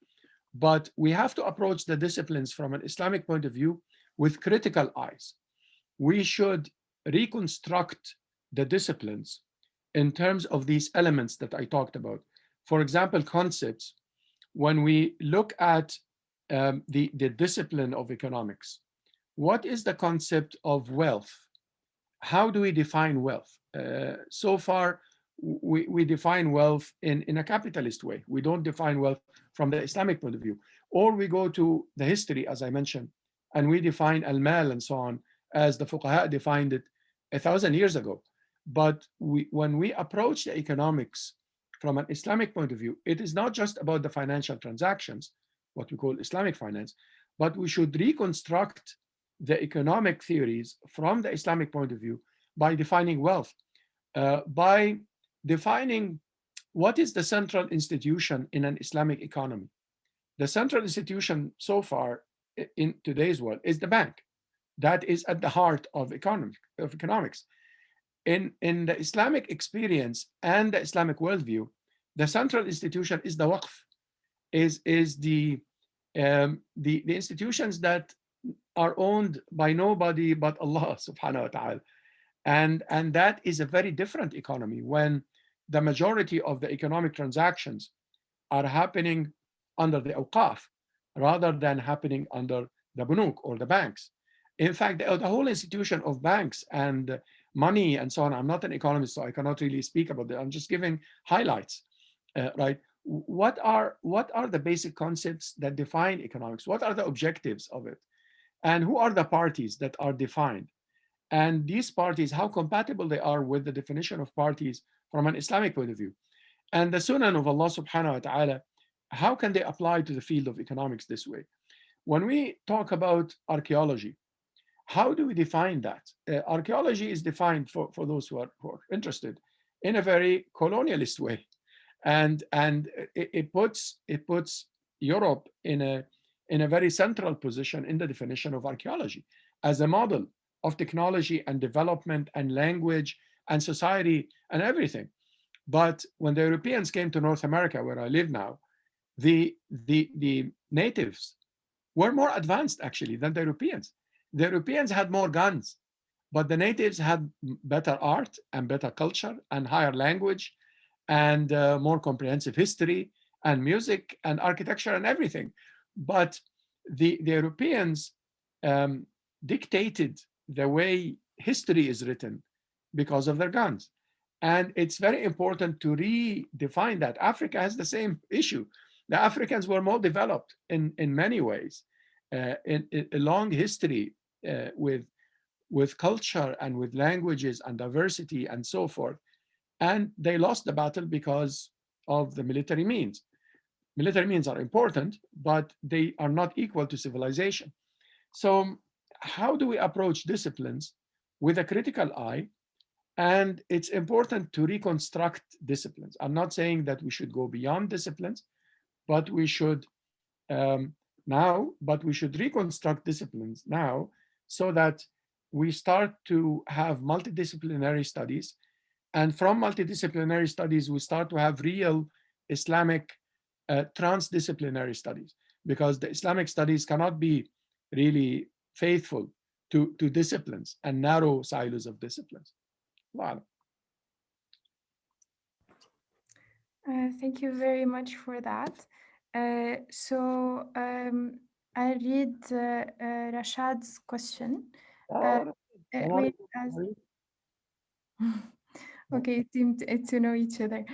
Speaker 1: but we have to approach the disciplines from an Islamic point of view with critical eyes. We should reconstruct the disciplines in terms of these elements that I talked about. For example, concepts. When we look at the discipline of economics, what is the concept of wealth? How do we define wealth? So far, we define wealth in a capitalist way. We don't define wealth from the Islamic point of view. Or we go to the history, as I mentioned, and we define al-mal and so on as the fuqaha defined it 1,000 years ago. But when we approach the economics from an Islamic point of view, it is not just about the financial transactions, what we call Islamic finance, but we should reconstruct the economic theories from the Islamic point of view by defining wealth, by defining what is the central institution in an Islamic economy. The central institution so far in today's world is the bank. That is at the heart of economics. In the Islamic experience and the Islamic worldview, the central institution is the waqf, is the institutions that are owned by nobody but Allah subhanahu wa ta'ala. And that is a very different economy when the majority of the economic transactions are happening under the awqaf rather than happening under the bunuk or the banks. In fact, the whole institution of banks and money and so on, I'm not an economist, so I cannot really speak about that. I'm just giving highlights. right? What are the basic concepts that define economics? What are the objectives of it? And who are the parties that are defined? And these parties, how compatible they are with the definition of parties from an Islamic point of view. And the Sunan of Allah subhanahu wa ta'ala, how can they apply to the field of economics this way? When we talk about archaeology, how do we define that? Archaeology is defined for those who are interested in a very colonialist way. And it puts Europe in a very central position in the definition of archaeology as a model of technology and development and language and society and everything. But when the Europeans came to North America, where I live now, the natives were more advanced actually than the Europeans. The Europeans had more guns, but the natives had better art and better culture and higher language and more comprehensive history and music and architecture and everything. But the Europeans dictated the way history is written because of their guns. And it's very important to redefine that. Africa has the same issue. The Africans were more developed in many ways, in a long history with culture and with languages and diversity and so forth. And they lost the battle because of the military means. Military means are important, but they are not equal to civilization. So how do we approach disciplines with a critical eye? And it's important to reconstruct disciplines. I'm not saying that we should go beyond disciplines, but we should reconstruct disciplines now so that we start to have multidisciplinary studies. And from multidisciplinary studies, we start to have real Islamic transdisciplinary studies, because the Islamic studies cannot be really faithful to disciplines and narrow silos of disciplines. Wow.
Speaker 2: Thank you very much for that. So I read Rashad's question. Wait, okay, it seemed to know each other.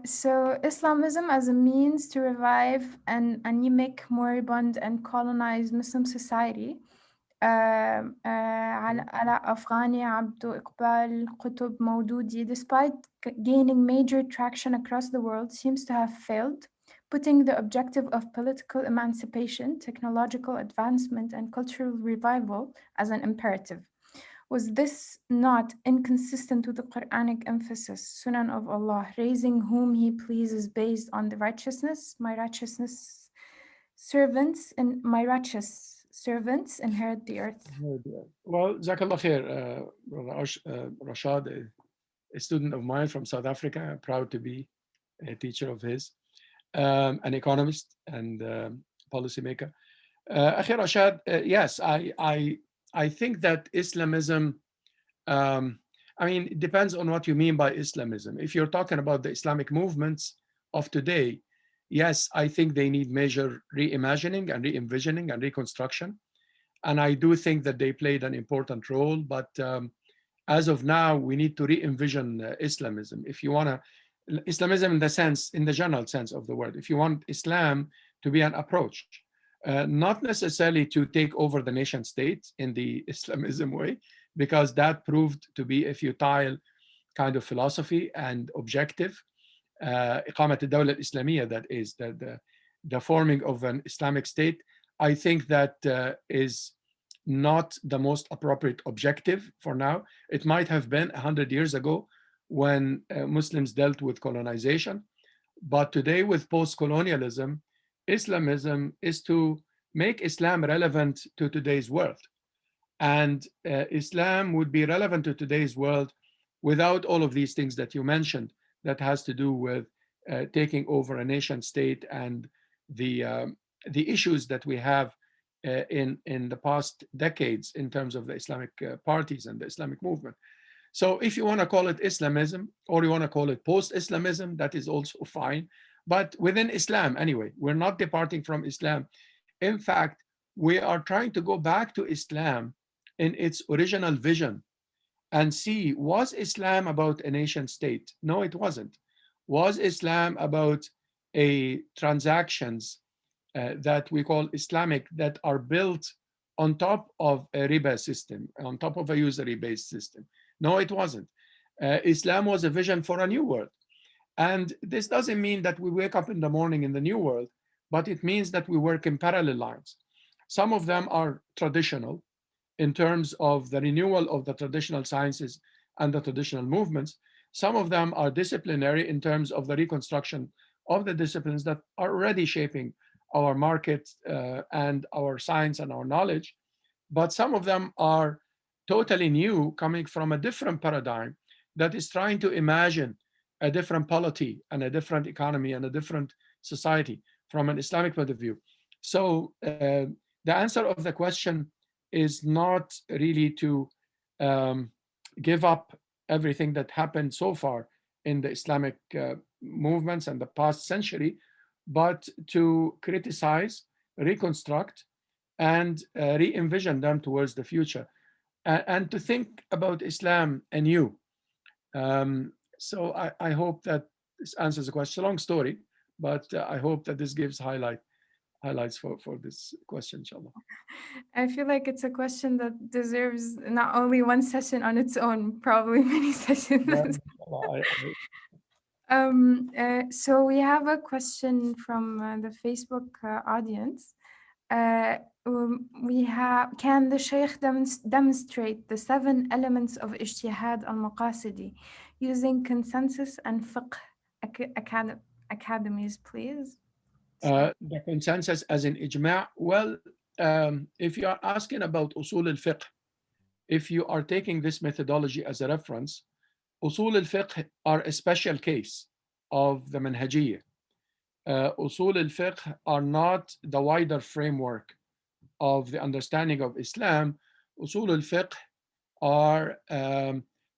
Speaker 2: So Islamism as a means to revive an anemic, moribund, and colonized Muslim society. علاء أفغاني عبدو إقبال قطب مودودي, despite gaining major traction across the world, seems to have failed, putting the objective of political emancipation, technological advancement, and cultural revival as an imperative. Was this not inconsistent with the Quranic emphasis, Sunan of Allah, raising whom He pleases based on the righteousness, my righteous servants inherit the earth?
Speaker 1: Well, Jazakallah khair, Rashad, a student of mine from South Africa. I'm proud to be a teacher of his, an economist and policymaker. Akhi Rashad, yes, I think that Islamism, it depends on what you mean by Islamism. If you're talking about the Islamic movements of today, yes, I think they need major reimagining and re-envisioning and reconstruction. And I do think that they played an important role. But as of now, we need to re-envision Islamism. If you want to, Islamism in the general sense of the word, if you want Islam to be an approach, not necessarily to take over the nation state in the Islamism way, because that proved to be a futile kind of philosophy and objective. إقامة الدولة الإسلامية, that is the forming of an Islamic state, I think that is not the most appropriate objective for now. It might have been 100 years ago when Muslims dealt with colonization, but today with post-colonialism, Islamism is to make Islam relevant to today's world. And Islam would be relevant to today's world without all of these things that you mentioned, that has to do with taking over a nation state and the issues that we have in the past decades in terms of the Islamic parties and the Islamic movement. So if you want to call it Islamism, or you want to call it post-Islamism, that is also fine. But within Islam, anyway, we're not departing from Islam. In fact, we are trying to go back to Islam in its original vision and see, was Islam about a nation state? No, it wasn't. Was Islam about a transactions that we call Islamic that are built on top of a riba system, on top of a usury-based system? No, it wasn't. Islam was a vision for a new world. And this doesn't mean that we wake up in the morning in the new world, but it means that we work in parallel lines. Some of them are traditional in terms of the renewal of the traditional sciences and the traditional movements. Some of them are disciplinary in terms of the reconstruction of the disciplines that are already shaping our market and our science and our knowledge. But some of them are totally new, coming from a different paradigm that is trying to imagine a different polity and a different economy and a different society from an Islamic point of view. So the answer of the question is not really to give up everything that happened so far in the Islamic movements and the past century, but to criticize, reconstruct, and re-envision them towards the future, and to think about Islam anew. So I hope that this answers the question. It's a long story, but I hope that this gives highlights for this question, inshallah.
Speaker 2: I feel like it's a question that deserves not only one session on its own, probably many sessions. So we have a question from the Facebook audience. Can the Shaykh demonstrate the 7 elements of Ijtihad al-Maqasidi using consensus and fiqh academies, please?
Speaker 1: The consensus as in ijma'? Well, if you are asking about usul al-fiqh, if you are taking this methodology as a reference, usul al-fiqh are a special case of the manhajiyya. Usul al-fiqh are not the wider framework of the understanding of Islam. Usul al-fiqh are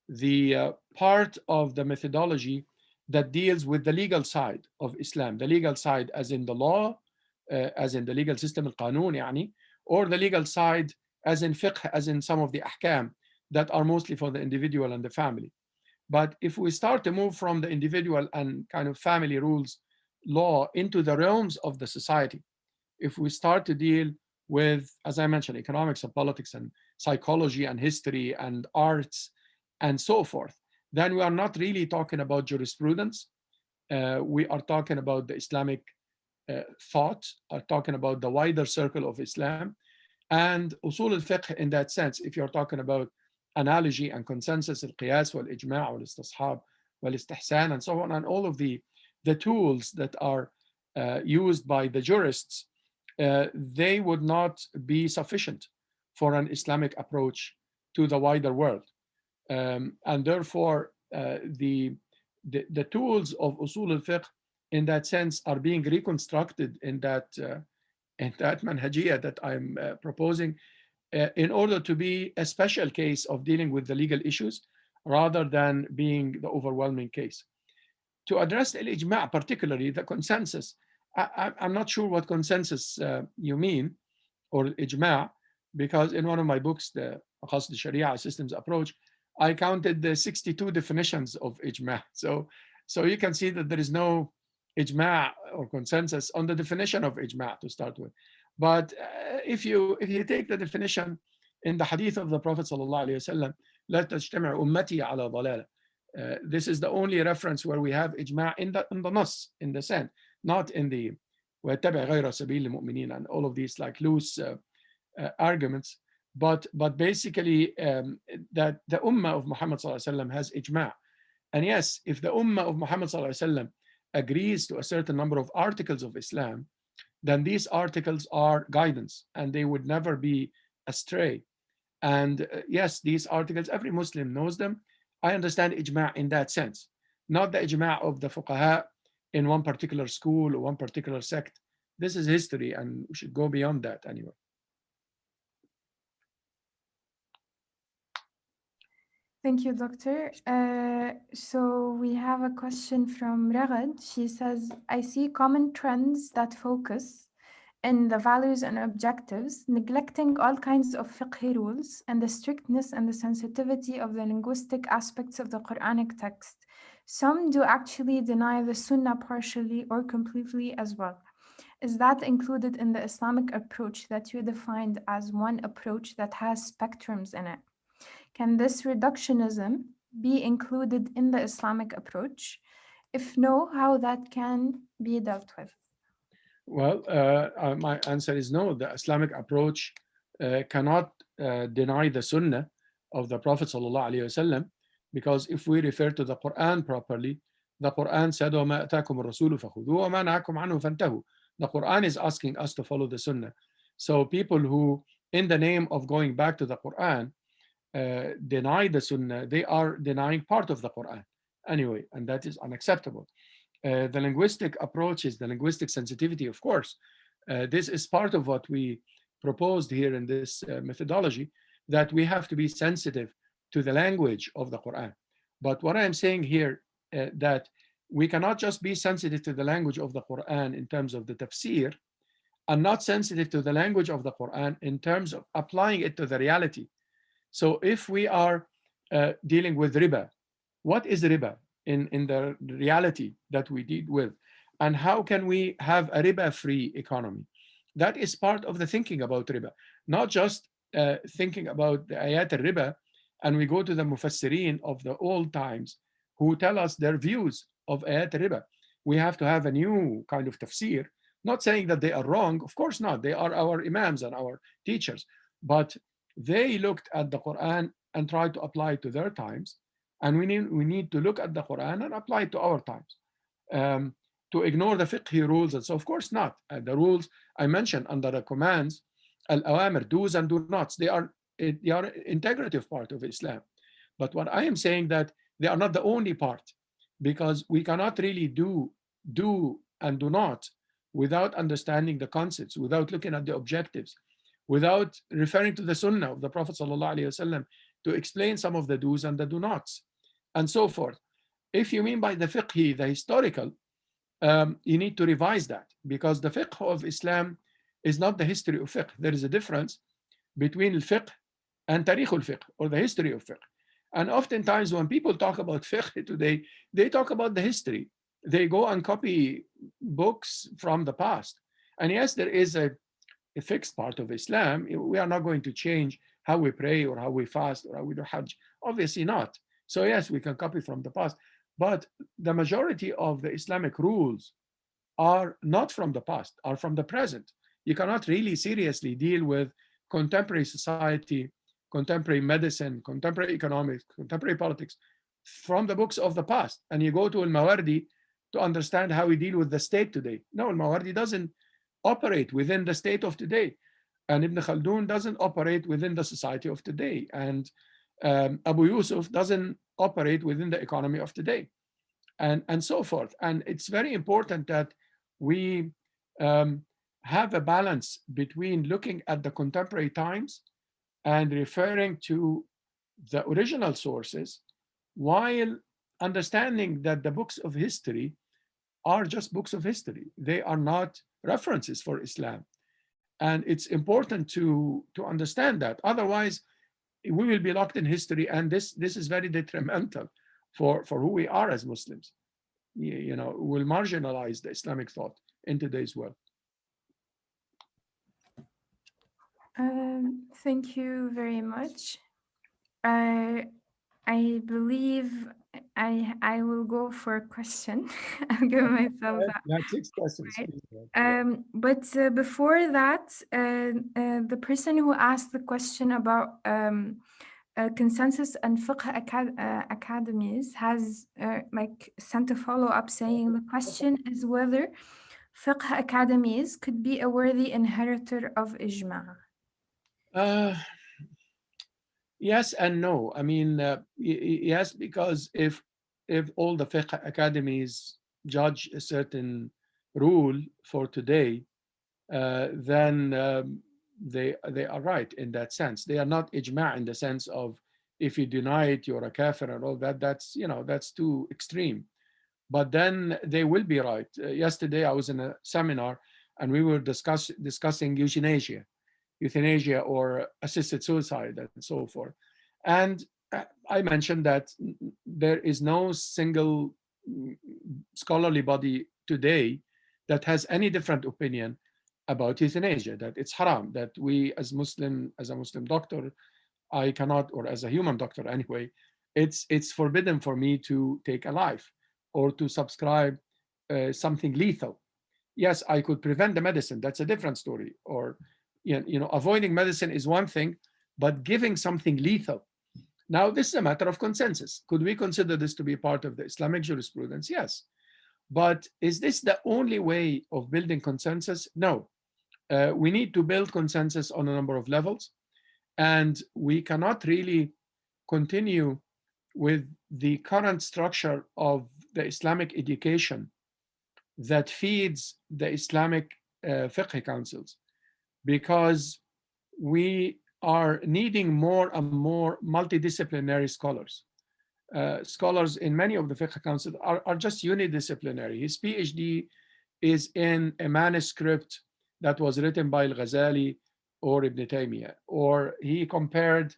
Speaker 1: the part of the methodology that deals with the legal side of Islam, the legal side as in the law, as in the legal system, al-qanun yani, or the legal side as in fiqh, as in some of the ahkam that are mostly for the individual and the family. But if we start to move from the individual and kind of family rules law into the realms of the society, if we start to deal with, as I mentioned, economics and politics and psychology and history and arts and so forth, then we are not really talking about jurisprudence. We are talking about the Islamic thought, are talking about the wider circle of Islam. And usul al-fiqh in that sense, if you're talking about analogy and consensus, al-qiyas, wal-ijma', wal-istishab, wal-istihsan, and so on, and all of the tools that are used by the jurists, they would not be sufficient for an Islamic approach to the wider world. And therefore, the tools of usul al-fiqh in that sense are being reconstructed in that manhajiyya that I'm proposing in order to be a special case of dealing with the legal issues rather than being the overwhelming case. To address al-ijma', particularly the consensus, I'm not sure what consensus you mean, or ijma', because in one of my books, the Maqasid Sharia Systems Approach, I counted the 62 definitions of ijma'. So you can see that there is no ijma' or consensus on the definition of ijma' to start with. But if you take the definition in the hadith of the Prophet ﷺ, لا تجتمع أمتي على ضلالة. This is the only reference where we have ijma' in the nas, in the sense, not in the وَاتَّبِعْ غَيْرَ سَبِيلِ الْمُؤْمِنِينَ and all of these like loose arguments. But basically that the ummah of Muhammad ﷺ has ijma'. And yes, if the ummah of Muhammad ﷺ agrees to a certain number of articles of Islam, then these articles are guidance and they would never be astray. And yes, these articles, every Muslim knows them. I understand ijma' in that sense, not the ijma' of the fuqaha in one particular school or one particular sect. This is history and we should go beyond that anyway.
Speaker 2: Thank you, Doctor. So we have a question from Ragad. She says, I see common trends that focus in the values and objectives, neglecting all kinds of fiqh rules and the strictness and the sensitivity of the linguistic aspects of the Quranic text. Some do actually deny the Sunnah partially or completely as well. Is that included in the Islamic approach that you defined as one approach that has spectrums in it? Can this reductionism be included in the Islamic approach? If no, how that can be dealt with?
Speaker 1: Well, my answer is no. The Islamic approach cannot deny the Sunnah of the Prophet ﷺ, because if we refer to the Quran properly, the Quran said, وَمَا أَتَاكُمُ الرَّسُولُ فَخُذُوهُ وَمَا نَهَاكُمْ عَنْهُ فَانْتَهُوا. The Quran is asking us to follow the Sunnah. So people who, in the name of going back to the Quran, deny the Sunnah, they are denying part of the Quran anyway, and that is unacceptable. The linguistic approaches, the linguistic sensitivity, of course, this is part of what we proposed here in this methodology, that we have to be sensitive to the language of the Quran. But what I am saying here, that we cannot just be sensitive to the language of the Quran in terms of the tafsir, and not sensitive to the language of the Quran in terms of applying it to the reality. So if we are dealing with riba, what is riba in the reality that we deal with? And how can we have a riba-free economy? That is part of the thinking about riba, not just thinking about the ayat al-riba, and we go to the mufassirin of the old times who tell us their views of ayat al-riba. We have to have a new kind of tafsir, not saying that they are wrong, of course not, they are our imams and our teachers, but they looked at the Quran and tried to apply it to their times, and we need to look at the Quran and apply it to our times. To ignore the fiqhi rules, and so of course not. The rules I mentioned under the commands, al-awamir, do's and do nots, they are integrative part of Islam. But what I am saying that they are not the only part, because we cannot really do and do not without understanding the concepts, without looking at the objectives, without referring to the Sunnah of the Prophet ﷺ to explain some of the do's and the do nots, and so forth. If you mean by the fiqhi, the historical, you need to revise that, because the fiqh of Islam is not the history of fiqh. There is a difference between al-fiqh and tarikh al-fiqh, or the history of fiqh. And oftentimes when people talk about fiqh today, they talk about the history. They go and copy books from the past. And yes, there is a fixed part of Islam. We are not going to change how we pray or how we fast or how we do Hajj. Obviously not. So yes, we can copy from the past. But the majority of the Islamic rules are not from the past, are from the present. You cannot really seriously deal with contemporary society, contemporary medicine, contemporary economics, contemporary politics from the books of the past. And you go to al-Mawardi to understand how we deal with the state today. No, al-Mawardi doesn't operate within the state of today. And Ibn Khaldun doesn't operate within the society of today. And Abu Yusuf doesn't operate within the economy of today, and so forth. And it's very important that we have a balance between looking at the contemporary times and referring to the original sources, while understanding that the books of history are just books of history. They are not references for Islam. And it's important to understand that. Otherwise, we will be locked in history, and this is very detrimental for who we are as Muslims. You know, will marginalize the Islamic thought in today's world.
Speaker 2: Thank you very much. I believe I will go for a question. I'll give myself that.
Speaker 1: Yeah, 6 questions.
Speaker 2: Right. But before that, the person who asked the question about consensus and fiqh academies has like sent a follow-up saying the question is whether fiqh academies could be a worthy inheritor of ijma'.
Speaker 1: Yes and no. I mean, yes, because if all the fiqh academies judge a certain rule for today, then they are right in that sense. They are not ijma' in the sense of if you deny it, you're a kafir and all that. That's, you know, that's too extreme. But then they will be right. Yesterday I was in a seminar and we were discussing euthanasia or assisted suicide and so forth. And I mentioned that there is no single scholarly body today that has any different opinion about euthanasia, that it's haram, that we as a Muslim doctor, I cannot, or as a human doctor anyway, it's forbidden for me to take a life or to subscribe something lethal. Yes, I could prevent the medicine, that's a different story. Or, avoiding medicine is one thing, but giving something lethal. Now, this is a matter of consensus. Could we consider this to be part of the Islamic jurisprudence? Yes. But is this the only way of building consensus? No. We need to build consensus on a number of levels, and we cannot really continue with the current structure of the Islamic education that feeds the Islamic fiqh councils, because we are needing more and more multidisciplinary scholars. Scholars in many of the fiqh councils are just unidisciplinary. His PhD is in a manuscript that was written by Al-Ghazali or Ibn Taymiyyah, or he compared,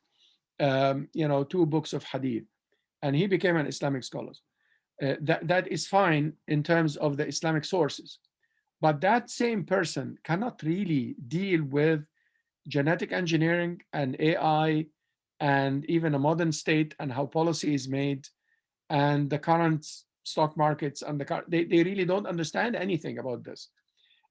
Speaker 1: two books of hadith, and he became an Islamic scholar. That is fine in terms of the Islamic sources, but that same person cannot really deal with genetic engineering and AI and even a modern state and how policy is made and the current stock markets and they really don't understand anything about this.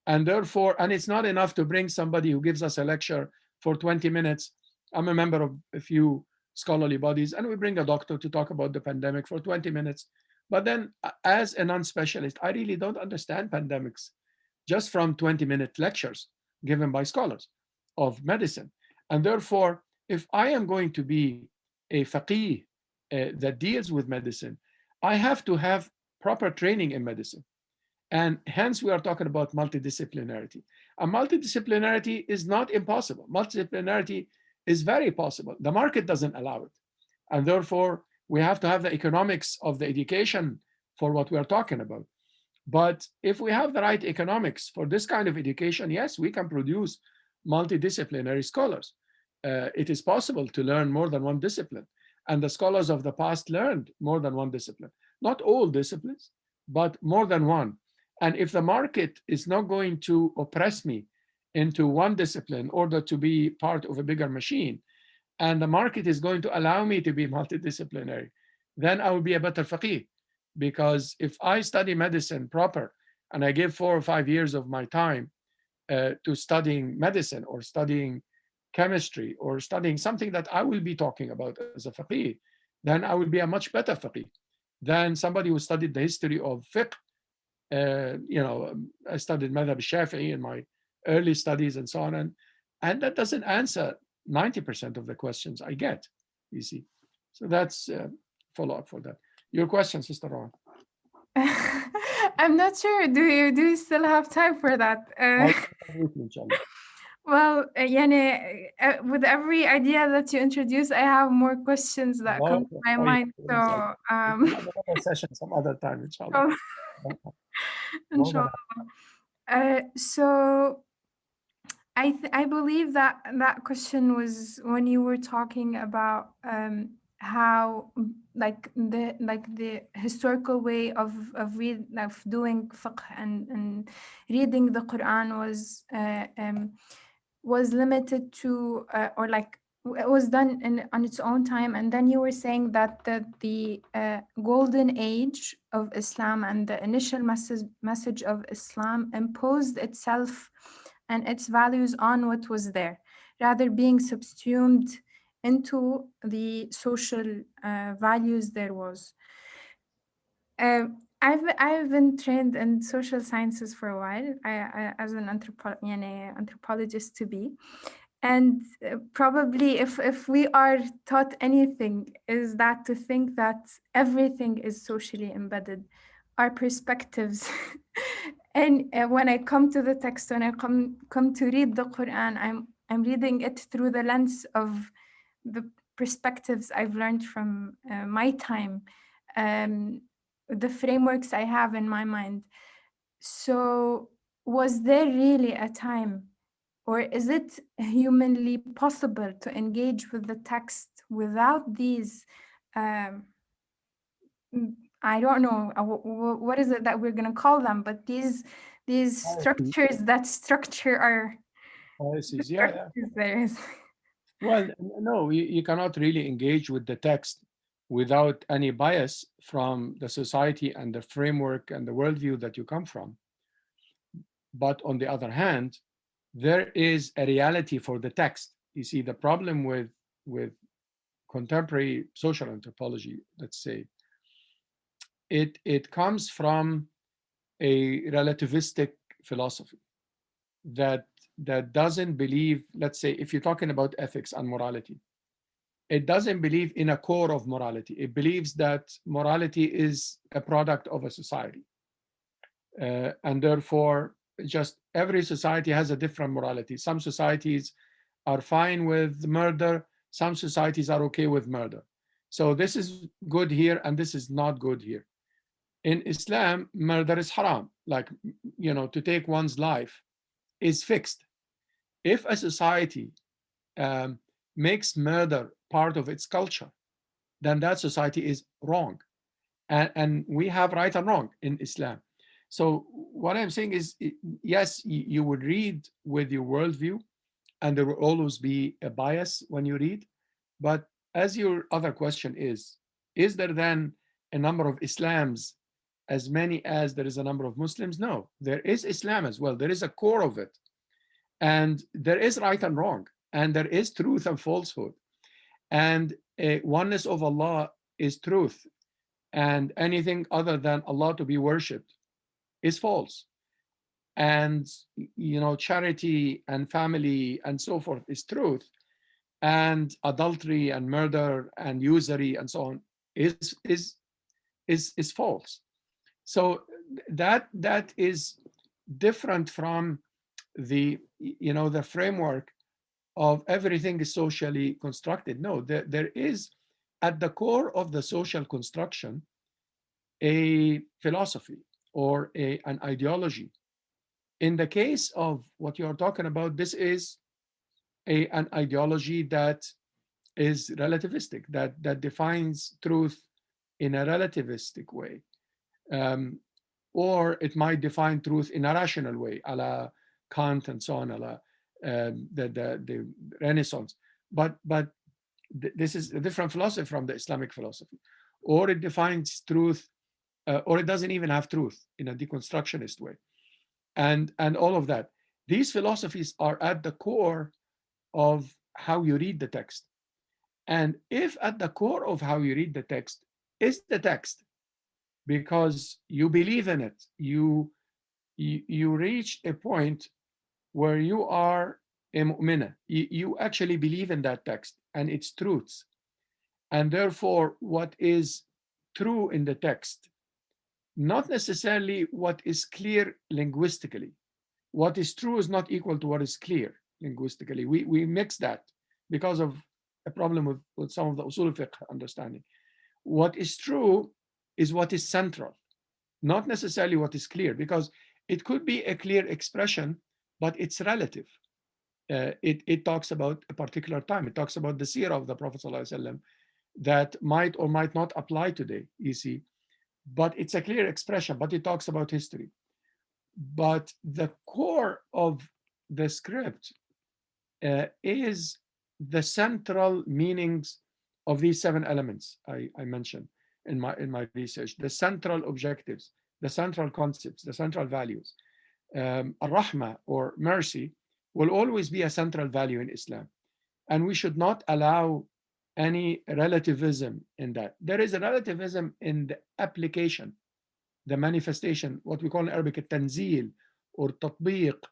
Speaker 1: And therefore, and it's not enough to bring somebody who gives us a lecture for 20 minutes. I'm a member of a few scholarly bodies, and we bring a doctor to talk about the pandemic for 20 minutes. But then as a non-specialist, I really don't understand pandemics just from 20-minute lectures given by scholars of medicine. And therefore, if I am going to be a faqih that deals with medicine, I have to have proper training in medicine. And hence we are talking about multidisciplinarity. And multidisciplinarity is not impossible. Multidisciplinarity is very possible. The market doesn't allow it. And therefore, we have to have the economics of the education for what we are talking about. But if we have the right economics for this kind of education, yes, we can produce multidisciplinary scholars. It is possible to learn more than one discipline. And the scholars of the past learned more than one discipline. Not all disciplines, but more than one. And if the market is not going to oppress me into one discipline in order to be part of a bigger machine, and the market is going to allow me to be multidisciplinary, then I will be a better faqih. Because if I study medicine proper and I give 4 or 5 years of my time to studying medicine or studying chemistry or studying something that I will be talking about as a faqih, then I will be a much better faqih than somebody who studied the history of fiqh. I studied madhab al-Shafi'i in my early studies and so on, and that doesn't answer 90% of the questions I get, you see. So that's follow-up for that. Your question, Sister Rowan.
Speaker 2: I'm not sure. Do you still have time for that? Well, with every idea that you introduce, I have more questions that come to my mind. So,
Speaker 1: session some other time, inshallah.
Speaker 2: Inshallah. So, I believe that question was when you were talking about how the historical way of doing fiqh and reading the Quran was limited to or like it was done on its own time, and then you were saying that the golden age of Islam and the initial message of Islam imposed itself and its values on what was there, rather being subsumed into the social values there was. I've been trained in social sciences for a while. I as an anthropologist to be, and probably if we are taught anything, is that to think that everything is socially embedded, our perspectives. And when I come to the text, when I come to read the Quran, I'm reading it through the lens of the perspectives I've learned from my time, the frameworks I have in my mind. So was there really a time, or is it humanly possible to engage with the text without these I don't know what is it that we're going to call them, but these structures that structure our
Speaker 1: Biases, yeah.
Speaker 2: there is.
Speaker 1: Well, no, you cannot really engage with the text without any bias from the society and the framework and the worldview that you come from. But on the other hand, there is a reality for the text. You see, the problem with contemporary social anthropology, let's say, it comes from a relativistic philosophy that doesn't believe, let's say, if you're talking about ethics and morality, it doesn't believe in a core of morality. It believes that morality is a product of a society. And therefore, just every society has a different morality. Some societies are fine with murder. Some societies are okay with murder. So this is good here and this is not good here. In Islam, murder is haram. Like, you know, to take one's life is fixed. If a society makes murder part of its culture, then that society is wrong. And we have right and wrong in Islam. So what I'm saying is, yes, you would read with your worldview, and there will always be a bias when you read. But as your other question is there then a number of Islams as many as there is a number of Muslims? No, there is Islam as well. There is a core of it. And there is right and wrong. And there is truth and falsehood. And oneness of Allah is truth. And anything other than Allah to be worshipped is false. And, you know, charity and family and so forth is truth. And adultery and murder and usury and so on is false. So that is different from the, you know, the framework of everything is socially constructed. No, there is at the core of the social construction a philosophy or an ideology. In the case of what you're talking about, this is an ideology that is relativistic, that defines truth in a relativistic way. Or it might define truth in a rational way, a la Kant and so on, a la the Renaissance. But this is a different philosophy from the Islamic philosophy. Or it defines truth, or it doesn't even have truth in a deconstructionist way. And all of that. These philosophies are at the core of how you read the text. And if at the core of how you read the text is the text, because you believe in it, you reach a point where you are a mu'mina. You actually believe in that text and its truths. And therefore, what is true in the text, not necessarily what is clear linguistically. What is true is not equal to what is clear linguistically. We mix that because of a problem with some of the usul fiqh understanding. What is true is what is central, not necessarily what is clear, because it could be a clear expression, but it's relative. It talks about a particular time. It talks about the seerah of the Prophet ﷺ that might or might not apply today, you see. But it's a clear expression, but it talks about history. But the core of the script is the central meanings of these 7 elements I mentioned in my research, the central objectives, the central concepts, the central values. Ar-Rahma, or mercy, will always be a central value in Islam. And we should not allow any relativism in that. There is a relativism in the application, the manifestation, what we call in Arabic التنزيل or تطبيق.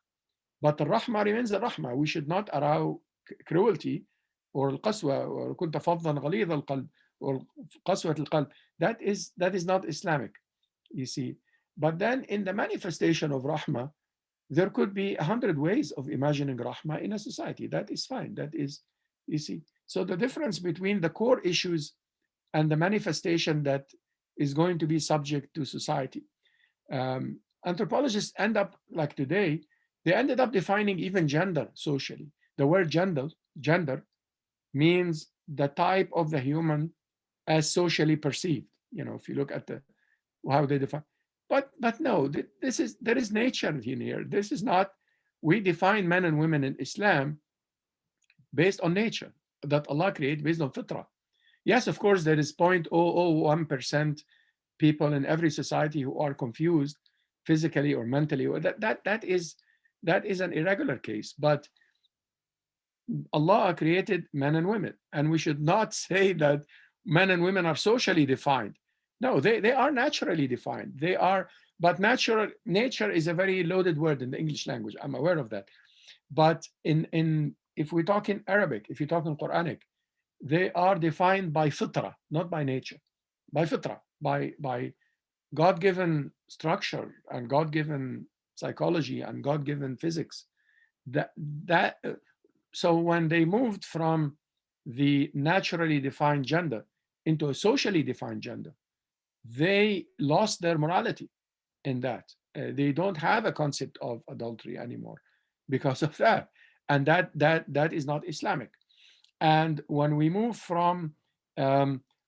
Speaker 1: But Ar-Rahma remains Ar-Rahma. We should not allow cruelty or القسوة or كنت فظا غليظ القلب or قسوة القلب. That is not Islamic, you see. But then in the manifestation of Rahma, there could be 100 ways of imagining Rahma in a society. That is fine. That is, you see. So the difference between the core issues and the manifestation that is going to be subject to society. Anthropologists end up, like today, they ended up defining even gender socially. The word gender means the type of the human as socially perceived. if you look at how they define. But no, there is nature in here. This is not, we define men and women in Islam based on nature that Allah created based on fitrah. Yes, of course, there is 0.001% people in every society who are confused physically or mentally. That is an irregular case. But Allah created men and women, and we should not say that men and women are socially defined. No, they are naturally defined. They are, but nature is a very loaded word in the English language. I'm aware of that. But if we talk in Arabic, if you talk in Quranic, they are defined by fitrah, not by nature, by fitrah, by God-given structure and God-given psychology and God-given physics. So when they moved from the naturally defined gender into a socially defined gender, they lost their morality in that. They don't have a concept of adultery anymore because of that. And that is not Islamic. And when we move from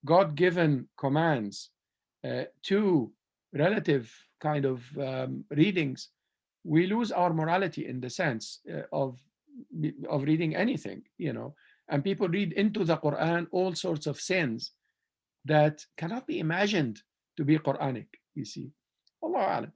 Speaker 1: God-given commands to relative kind of readings, we lose our morality in the sense of reading anything, and people read into the Quran all sorts of sins that cannot be imagined to be Quranic, you see. Allahu A'lam.